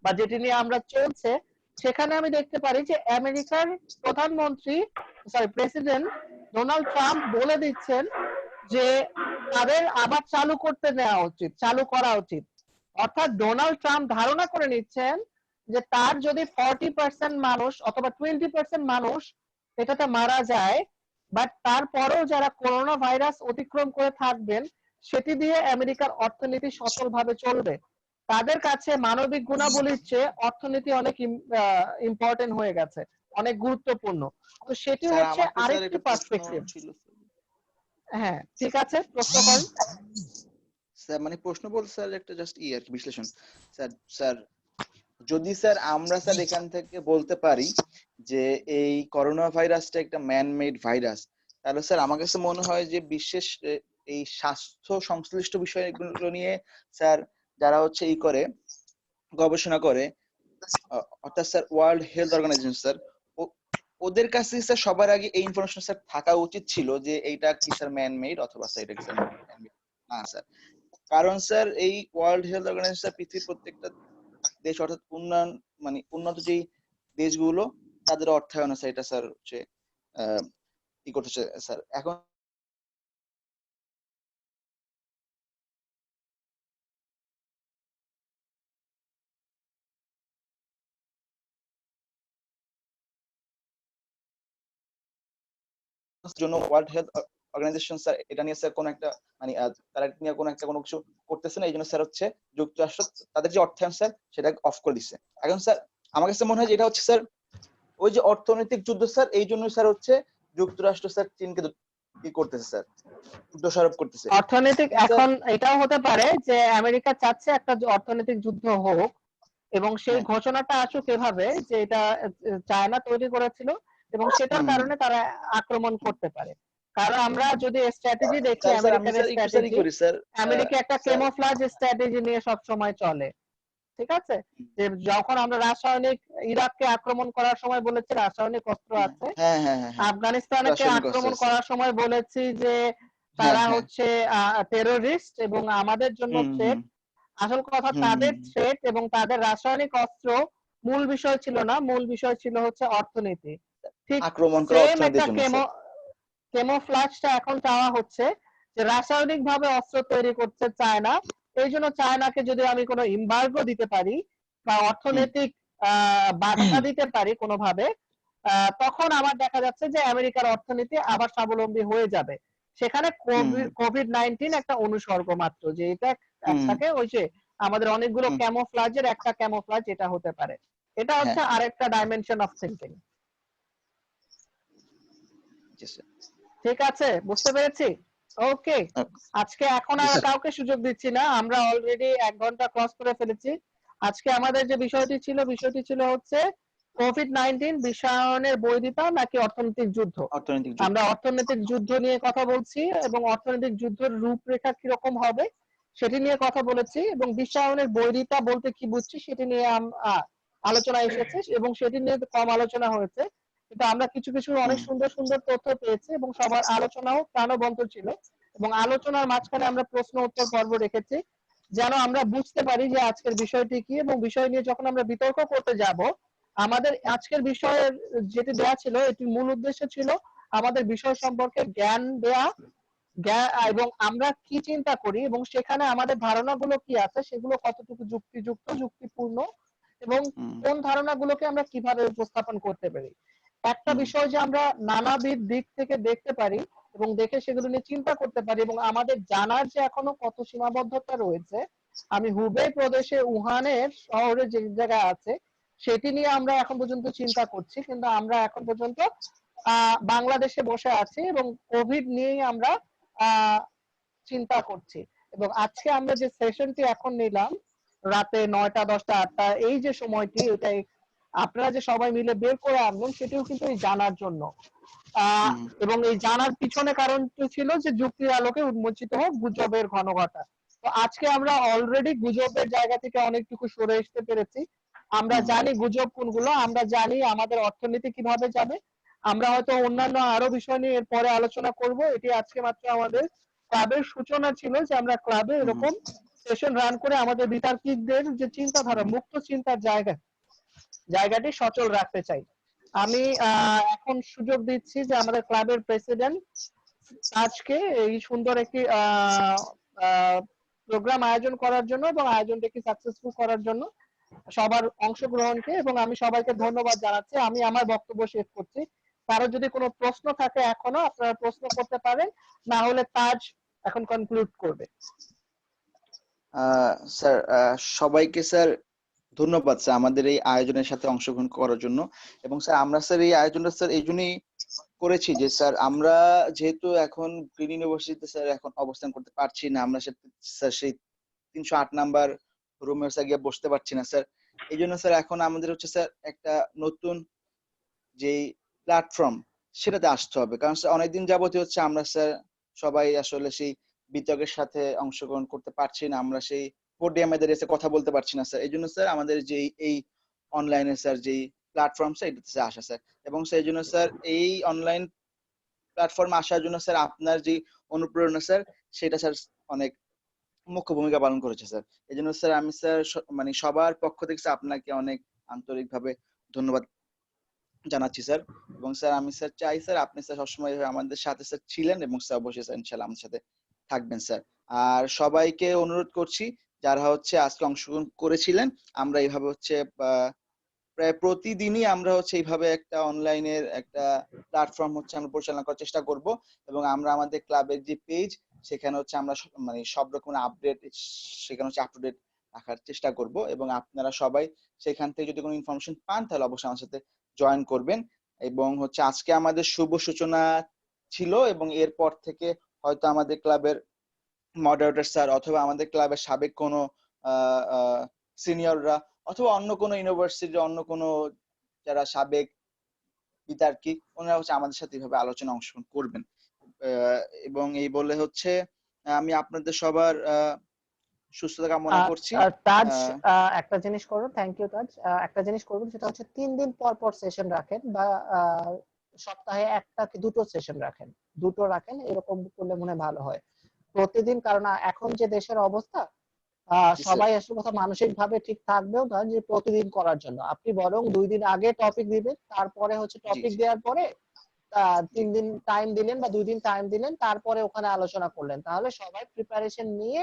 বা যেটি নিয়ে আমরা চলছে, সেখানে আমি দেখতে পারি যে আমেরিকার প্রেসিডেন্ট ডোনাল্ড ট্রাম্প বলে দিচ্ছেন যে তাদের আবার চালু করা উচিত। অর্থাৎ ডোনাল্ড ট্রাম্প ধারণা করে নিচ্ছেন যে তার যদি 40% মানুষ অথবা 20% মানুষ এটাতে মারা যায়, বাট তারপরেও যারা করোনা ভাইরাস অতিক্রম করে থাকবেন সেটি দিয়ে আমেরিকার অর্থনীতি সচলভাবে চলবে। তাদের কাছে মানবিক গুণাবলীর চেয়ে অর্থনীতি অনেক ইম্পর্টেন্ট হয়ে গেছে, অনেক গুরুত্বপূর্ণ। তো সেটি স্যার হচ্ছে আমার তো স্যার আরেকটি একটা প্রশ্ন পার্সপেক্টিভ। ছিল। হ্যাঁ ঠিক আছে, প্রশ্ন করেন। স্যার মানে প্রশ্ন বলতে স্যার একটা জাস্ট আর কি বিশ্লেষণ। স্যার যদি স্যার আমরা স্যার এখান থেকে বলতে পারি যে এই করোনা ভাইরাসটা একটা ম্যান মেড ভাইরাস, তাহলে স্যার আমার কাছে মনে হয় যে বিশেষ এই স্বাস্থ্য সংশ্লিষ্ট বিষয়গুলো নিয়ে স্যার যারা হচ্ছে গবেষণা করে, অর্থাৎ sir World Health Organization sir, ওদের কাছে স্যার সবার আগে এই ইনফরমেশন স্যার থাকা উচিত ছিল যে এইটা কি স্যার ম্যান মেড অথবা স্যার এটা কি স্যার ম্যান মেড না স্যার। কারণ স্যার এই ওয়ার্ল্ড হেলথ অর্গানাইজেশন পৃথিবীর প্রত্যেকটা দেশ অর্থাৎ উন্নত যেই দেশগুলো তাদের অর্থায়নে স্যার এটা স্যার হচ্ছে কি করতেছে স্যার। এখন জন্য ওয়ার্ল্ড হেলথ অর্গানাইজেশন স্যার এটা নিয়ে স্যার কোন একটা তারা নিয়ে কোনো কিছু করতেছে না, এই জন্য স্যার হচ্ছে যুক্তরাষ্ট্র তাদের যে অর্থায়ন স্যার সেটা অফ করে দিচ্ছে। এখন স্যার আমার কাছে মনে হয় যে এটা হচ্ছে স্যার ওই যে অর্থনৈতিক যুদ্ধ স্যার, এই জন্য স্যার হচ্ছে যুক্তরাষ্ট্র স্যার চীনকে কি করতেছে স্যার, দোষারোপ করতেছে অর্থনৈতিক। এখন এটাও হতে পারে যে আমেরিকা চাচ্ছে একটা অর্থনৈতিক যুদ্ধ হোক এবং সেই ঘোষণাটা আসুক এভাবে যে এটা চায়না তৈরি করেছিল এবং সেটার কারণে তারা আক্রমণ করতে পারে। কারণ আমরা যদি স্ট্র্যাটেজি দেখি আমেরিকার স্ট্র্যাটেজি, আমেরিকা একটা ক্যামোফ্লাজ স্ট্র্যাটেজি নিয়ে সব সময় চলে, ঠিক আছে? যে যখন আমরা রাসায়নিক ইরাককে আক্রমণ করার সময় বলেছি রাসায়নিক অস্ত্র আছে, আফগানিস্তানকে আক্রমণ করার সময় বলেছি যে তারা হচ্ছে টেরোরিস্ট এবং আমাদের জন্য থ্রেট। আসল কথা তাদের থ্রেট এবং তাদের রাসায়নিক অস্ত্র মূল বিষয় ছিল না, মূল বিষয় ছিল হচ্ছে অর্থনীতি। ঠিক আক্রমণ করা সেম অর্থনীতির একটা জন্য স্যার। কেমোফ্লাজটা এখন চাওয়া হচ্ছে যে রাসায়নিক ভাবে অস্ত্র তৈরি করতে চায় না, এই জন্য চায়নাকে যদি আমি কোনো এমবার্গো দিতে পারি বা অর্থনৈতিক বাধা দিতে পারি কোনোভাবে, তখন আমার দেখা যাচ্ছে যে আমেরিকার অর্থনীতি আবার স্বাবলম্বী হয়ে যাবে। সেখানে কোভিড-19 একটা অনুসর্গ মাত্র, যে এটা একটাকে ওই যে আমাদের অনেকগুলো ক্যামোফ্লাজের একটা ক্যামোফ্লাজ এটা হতে পারে। এটা হচ্ছে হ্যাঁ আরেকটা dimension of thinking. G sir. ঠিক আছে, বুঝতে পেরেছি। ওকে, আজকে এখন জি আর স্যার। কাউকে সুযোগ দিচ্ছি না, আমরা অলরেডি 1 ঘন্টা ক্রস করে ফেলেছি। আজকে আমাদের যে বিষয়টি ছিল হচ্ছে কোভিড-19 বিশ্বায়নের বৈধতা নাকি অর্থনৈতিক যুদ্ধ। অর্থনৈতিক যুদ্ধ। আমরা অর্থনৈতিক যুদ্ধ নিয়ে কথা বলছি এবং অর্থনৈতিক যুদ্ধের রূপরেখা কিরকম হবে সেটি নিয়ে কথা বলেছি, এবং বিশ্বায়নের বৈধতা বলতে কি বুঝছি সেটি নিয়ে আলোচনা এসেছে, এবং সেটি নিয়ে কম আলোচনা হয়েছে। কিন্তু আমরা কিছু কিছু অনেক সুন্দর সুন্দর তথ্য পেয়েছি এবং সবার আলোচনাও প্রাণবন্ত ছিল, এবং আলোচনার মাঝখানে আমরা প্রশ্ন উত্তর পর্ব রেখেছি যেন আমরা বুঝতে পারি যে আজকের বিষয়টি কি, এবং বিষয় নিয়ে যখন আমরা বিতর্ক করতে যাব, আমাদের আজকের বিষয়ের যেটি দেওয়া ছিল এটির মূল উদ্দেশ্য ছিল আমাদের বিষয় সম্পর্কে জ্ঞান দেয়া, এবং আমরা কি চিন্তা করি এবং সেখানে আমাদের ধারণাগুলো কি আছে সেগুলো কতটুকু যুক্তিযুক্ত, যুক্তিপূর্ণ, এবং কোন ধারণাগুলোকে আমরা কিভাবে উপস্থাপন করতে পারি। একটা বিষয় যে আমরা নানাবিধ দিক থেকে দেখতে পারি এবং দেখে সেগুলো নিয়ে চিন্তা করতে পারি, এবং আমাদের জানার যে এখনো কত সীমাবদ্ধতা রয়েছে। আমি হুবেই প্রদেশে উহানের শহরে যে জায়গায় আছে সেটি নিয়ে আমরা এখন পর্যন্ত চিন্তা করছি, কিন্তু আমরা এখন পর্যন্ত বাংলাদেশে বসে আছি এবং কোভিড নিয়েই আমরা চিন্তা করছি। এবং আজকে আমরা যে সেশনটি এখন নিলাম রাতে 9টা 10টা 8টা, এই যে সময়টি, এটাই আপনারা যে সবাই মিলে বের করে আনলেন সেটিও কিন্তু এই জানার জন্য। এবং এই জানার পিছনে কারণটি ছিল যে যুক্তির আলোকে উন্মোচিত হোক গুজবের ঘনঘটা। তো আজকে আমরা অলরেডি গুজবের জায়গা থেকে অনেকটুকু সরে আসতে পেরেছি। আমরা জানি গুজব কোনগুলো, আমরা জানি আমাদের অর্থনীতি কিভাবে যাবে। আমরা হয়তো অন্যান্য আরো বিষয় নিয়ে এরপরে আলোচনা করব। এটি আজকে মাত্র আমাদের ক্লাবের সূচনা ছিল যে আমরা ক্লাবে এরকম সেশন রান করে আমাদের বিতার্কিকদের যে চিন্তাধারা, মুক্ত চিন্তার জায়গাটি সচল রাখতে চাই। আমি এখন সুযোগ দিচ্ছি যে আমাদের ক্লাবের প্রেসিডেন্ট আজকে এই সুন্দর একটি প্রোগ্রাম আয়োজন করার জন্য এবং আয়োজনটাকে সাকসেসফুল করার জন্য সবার অংশগ্রহণকে, এবং আমি সবাইকে ধন্যবাদ জানাচ্ছি। আমি আমার বক্তব্য শেষ করছি। কারো যদি কোনো প্রশ্ন থাকে এখনো আপনারা প্রশ্ন করতে পারেন, না হলে তাজ এখন কনক্লুড করবে। স্যার সবাইকে স্যার ধন্যবাদ স্যার আমাদের এই আয়োজনের সাথে অংশগ্রহণ করার জন্য। এবং স্যার আমরা স্যার এই আয়োজনটা স্যার এই জন্যই করেছি যে স্যার আমরা যেহেতু এখন গ্রিন ইউনিভার্সিটিতে স্যার এখন অবস্থান করতে পারছি না, আমরা স্যার সেই 308 নাম্বার রুমে স্যার গিয়ে বসতে পারছি না স্যার। এই জন্য স্যার এখন আমাদের হচ্ছে স্যার একটা নতুন যে প্ল্যাটফর্ম সেটাতে আসতে হবে, কারণ স্যার অনেকদিন যাবতীয় হচ্ছে আমরা স্যার সবাই আসলে সেই বিতর্কের সাথে অংশগ্রহণ করতে পারছি না, আমরা সেই পোডিয়ামে দাঁড়িয়ে এসে কথা বলতে পারছি না স্যার। এই জন্য স্যার আমাদের যে এই অনলাইনে স্যার যেই প্ল্যাটফর্ম স্যার এটাতে স্যার আসা স্যার, এবং সেই জন্য স্যার এই অনলাইন প্ল্যাটফর্মে আসার জন্য স্যার আপনার যে অনুপ্রেরণা স্যার সেটা স্যার অনেক মুখ্য ভূমিকা পালন করেছে স্যার। এই জন্য স্যার আমি স্যার মানে সবার পক্ষ থেকে স্যার আপনাকে অনেক আন্তরিকভাবে ধন্যবাদ জানাচ্ছি স্যার। এবং স্যার আমি স্যার চাই স্যার আপনি স্যার সবসময় এভাবে আমাদের সাথে স্যার ছিলেন, এবং স্যার অবশ্যই স্যার ইনশাআল্লাহ আমাদের সাথে থাকবেন স্যার। আর সবাইকে অনুরোধ করছি যারা হচ্ছে আজকে অংশগ্রহণ করেছিলেন, আমরা এইভাবে হচ্ছে প্রায় প্রতিদিনই আমরা হচ্ছে এইভাবে একটা অনলাইনের একটা প্ল্যাটফর্ম হচ্ছে আমরা পরিচালনা করার চেষ্টা করব, এবং আমরা আমাদের ক্লাবের যে পেজ সেখানে হচ্ছে আমরা মানে সব রকমের আপডেট সেখানে হচ্ছে আপ টু ডেট রাখার চেষ্টা করব, এবং আপনারা সবাই সেখান থেকে যদি কোনো ইনফরমেশন পান তাহলে অবশ্যই আমার সাথে জয়েন করবেন। এবং হচ্ছে আজকে আমাদের শুভ সূচনা ছিল, এবং এরপর থেকে হয়তো আমাদের ক্লাবের মডারেটর স্যার অথবা আমাদের ক্লাবের সাবেক কোনো সিনিয়ররা অথবা অন্য কোনো ইউনিভার্সিটির অন্য কোনো যারা সাবেক বিতার্কি ওনারা হচ্ছে আমাদের সাথে এইভাবে আলোচনা অংশগ্রহণ করবেন। এবং এই বলে হচ্ছে আমি আপনাদের সবার সুস্থতা কামনা করছি। তাজ একটা জিনিস করো, থ্যাংক ইউ তাজ। একটা জিনিস করবেন সেটা হচ্ছে 3 দিন পর পর সেশন রাখেন, বা সপ্তাহে একটা কি দুটো সেশন রাখেন, দুটো রাখেন, এরকম করলে মনে হয় ভালো হয় প্রতিদিন। কারণ এখন যে দেশের অবস্থা জি, স্যার। সবাই আসলে কথা মানসিক ভাবে ঠিক থাকবেও না যে প্রতিদিন করার জন্য। আপনি বরং 2 দিন আগে টপিক দিবেন, তারপরে হচ্ছে জি, টপিক জি, দেওয়ার পরে জি, 3 দিন টাইম দিলেন বা 2 দিন টাইম দিলেন, তারপরে ওখানে আলোচনা করলেন। তাহলে সবাই প্রিপারেশন নিয়ে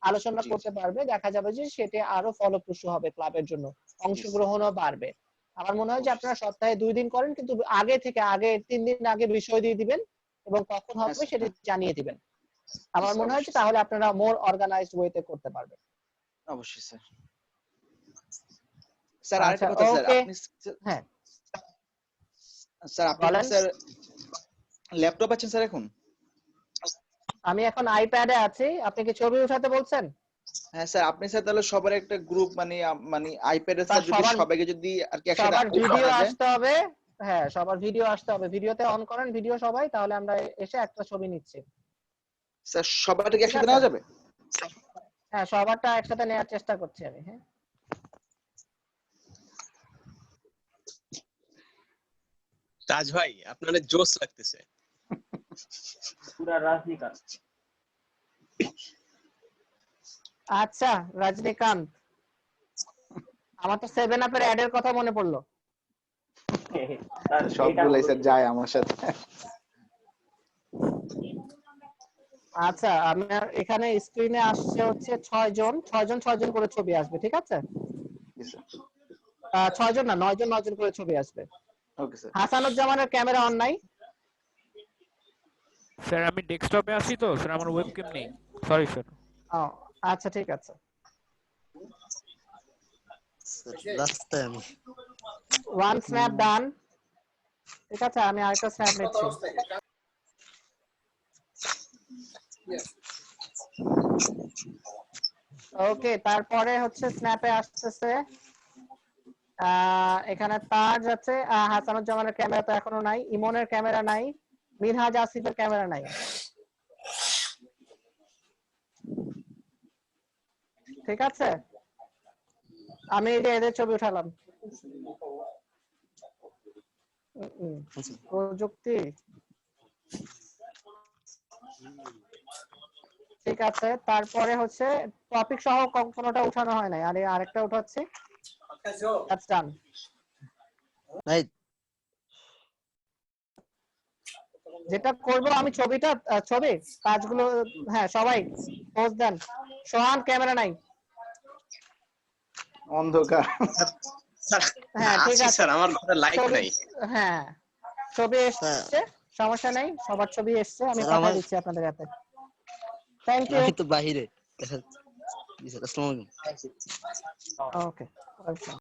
আলোচনা জি, জি, করতে পারবে। দেখা যাবে যে সেটা আরো ফলপ্রসূ হবে ক্লাবের জন্য। জি, স্যার। অংশগ্রহণও বাড়বে। আমার মনে হয় যে অবশ্যই আপনারা স্যার। সপ্তাহে 2 দিন করেন, কিন্তু আগে 3 দিন আগে বিষয় দিয়ে দিবেন এবং কখন হ্যাঁ হবে স্যার, সেটা হ্যাঁ। জানিয়ে দিবেন। জি আমার স্যার, মনে হয় যে অবশ্যই স্যার। তাহলে আপনারা মোর অর্গানাইজড ওয়েতে করতে পারবেন। অবশ্যই স্যার। স্যার আচ্ছা, আরেকটা কথা স্যার, ওকে। আপনি হ্যাঁ, স্যার আপনি কি বলেন। স্যার ল্যাপটপ আছেন স্যার এখন? আমি এখন আইপ্যাডে আছি। আপনি কি ছবি উঠাতে বলছেন? হ্যাঁ স্যার, আপনি স্যার তাহলে সবার একটা গ্রুপ মানে মানে আইপ্যাডে বা স্যার যদি সবার সবাইকে যদি আর কি একসাথে সবার অন ভিডিও করা যায়। আসতে হবে। হ্যাঁ, সবার ভিডিও আসতে হবে। ভিডিওতে অন করেন ভিডিও সবাই, তাহলে আমরা এসে একটা ছবি নিচ্ছি। স্যার সবাইকে ঠিক একসাথে আছে? নেওয়া যাবে? হ্যাঁ, সবারটা একসাথে নেওয়ার চেষ্টা করছি আমি। হ্যাঁ, তাজ ভাই আপনাদের জোশ লাগতেছে। পুরা রাজনীকান্ত। আচ্ছা রজনীকান্ত, আমার তো 7 আপের অ্যাডের কথা মনে পড়লো। স্যার, এইটা সবগুলাই হলো স্যার শুধু। যায় আমার সাথে। আচ্ছা, আমার এখানে স্ক্রিনে আসছে হচ্ছে 6 জন 6 জন করে ছবি আসবে, ঠিক আছে? জি স্যার। 6 জন না, 9 জন করে ছবি আসবে। Okay sir. হাসানুজ্জামানের ক্যামেরা অন নাই। স্যার আমি ডেস্কটপে আছি তো স্যার, আমার ওয়েবক্যাম নেই, সরি স্যার। ও, আচ্ছা ঠিক আছে। স্যার রাস্তায় আমি। ওয়ান স্ন্যাপ ডান। ঠিক আছে, আমি আরেকটা স্ন্যাপ নিচ্ছি। ওকে, তারপরে হচ্ছে স্ন্যাপে আসতেছে এখানে তাজ আছে, হাসানুজ্জামানের ক্যামেরা তো এখনো নাই, ইমনের ক্যামেরা নাই, মিনহাজ আসিফের ক্যামেরা নাই। ঠিক আছে, আমি এই যে এদের ছবি উঠালাম। প্রযুক্তি ঠিক আছে। তারপরে হচ্ছে টপিক সহ কোনোটা উঠানো হয় নাই, আর আরেকটা উঠাচ্ছি। দ্যাটস ডান। নাই যেটা করব আমি ছবিটা ছবি কাজগুলো, হ্যাঁ সবাই পোজ দেন। সোহান ক্যামেরা নাই। অন্ধকার। হ্যাঁ ঠিক আছি আছে, স্যার, আমার ঘরে লাইট ছবি, নাই। হ্যাঁ ছবি স্যার, এসছে, সমস্যা নাই, সবার ছবি এসছে, আমি স্যার পাঠিয়ে আমার দিচ্ছি আপনাদের হাতে। Thank you. আমি তো বাহিরে। জি স্যার, আসসালামু আলাইকুম। Okay, welcome.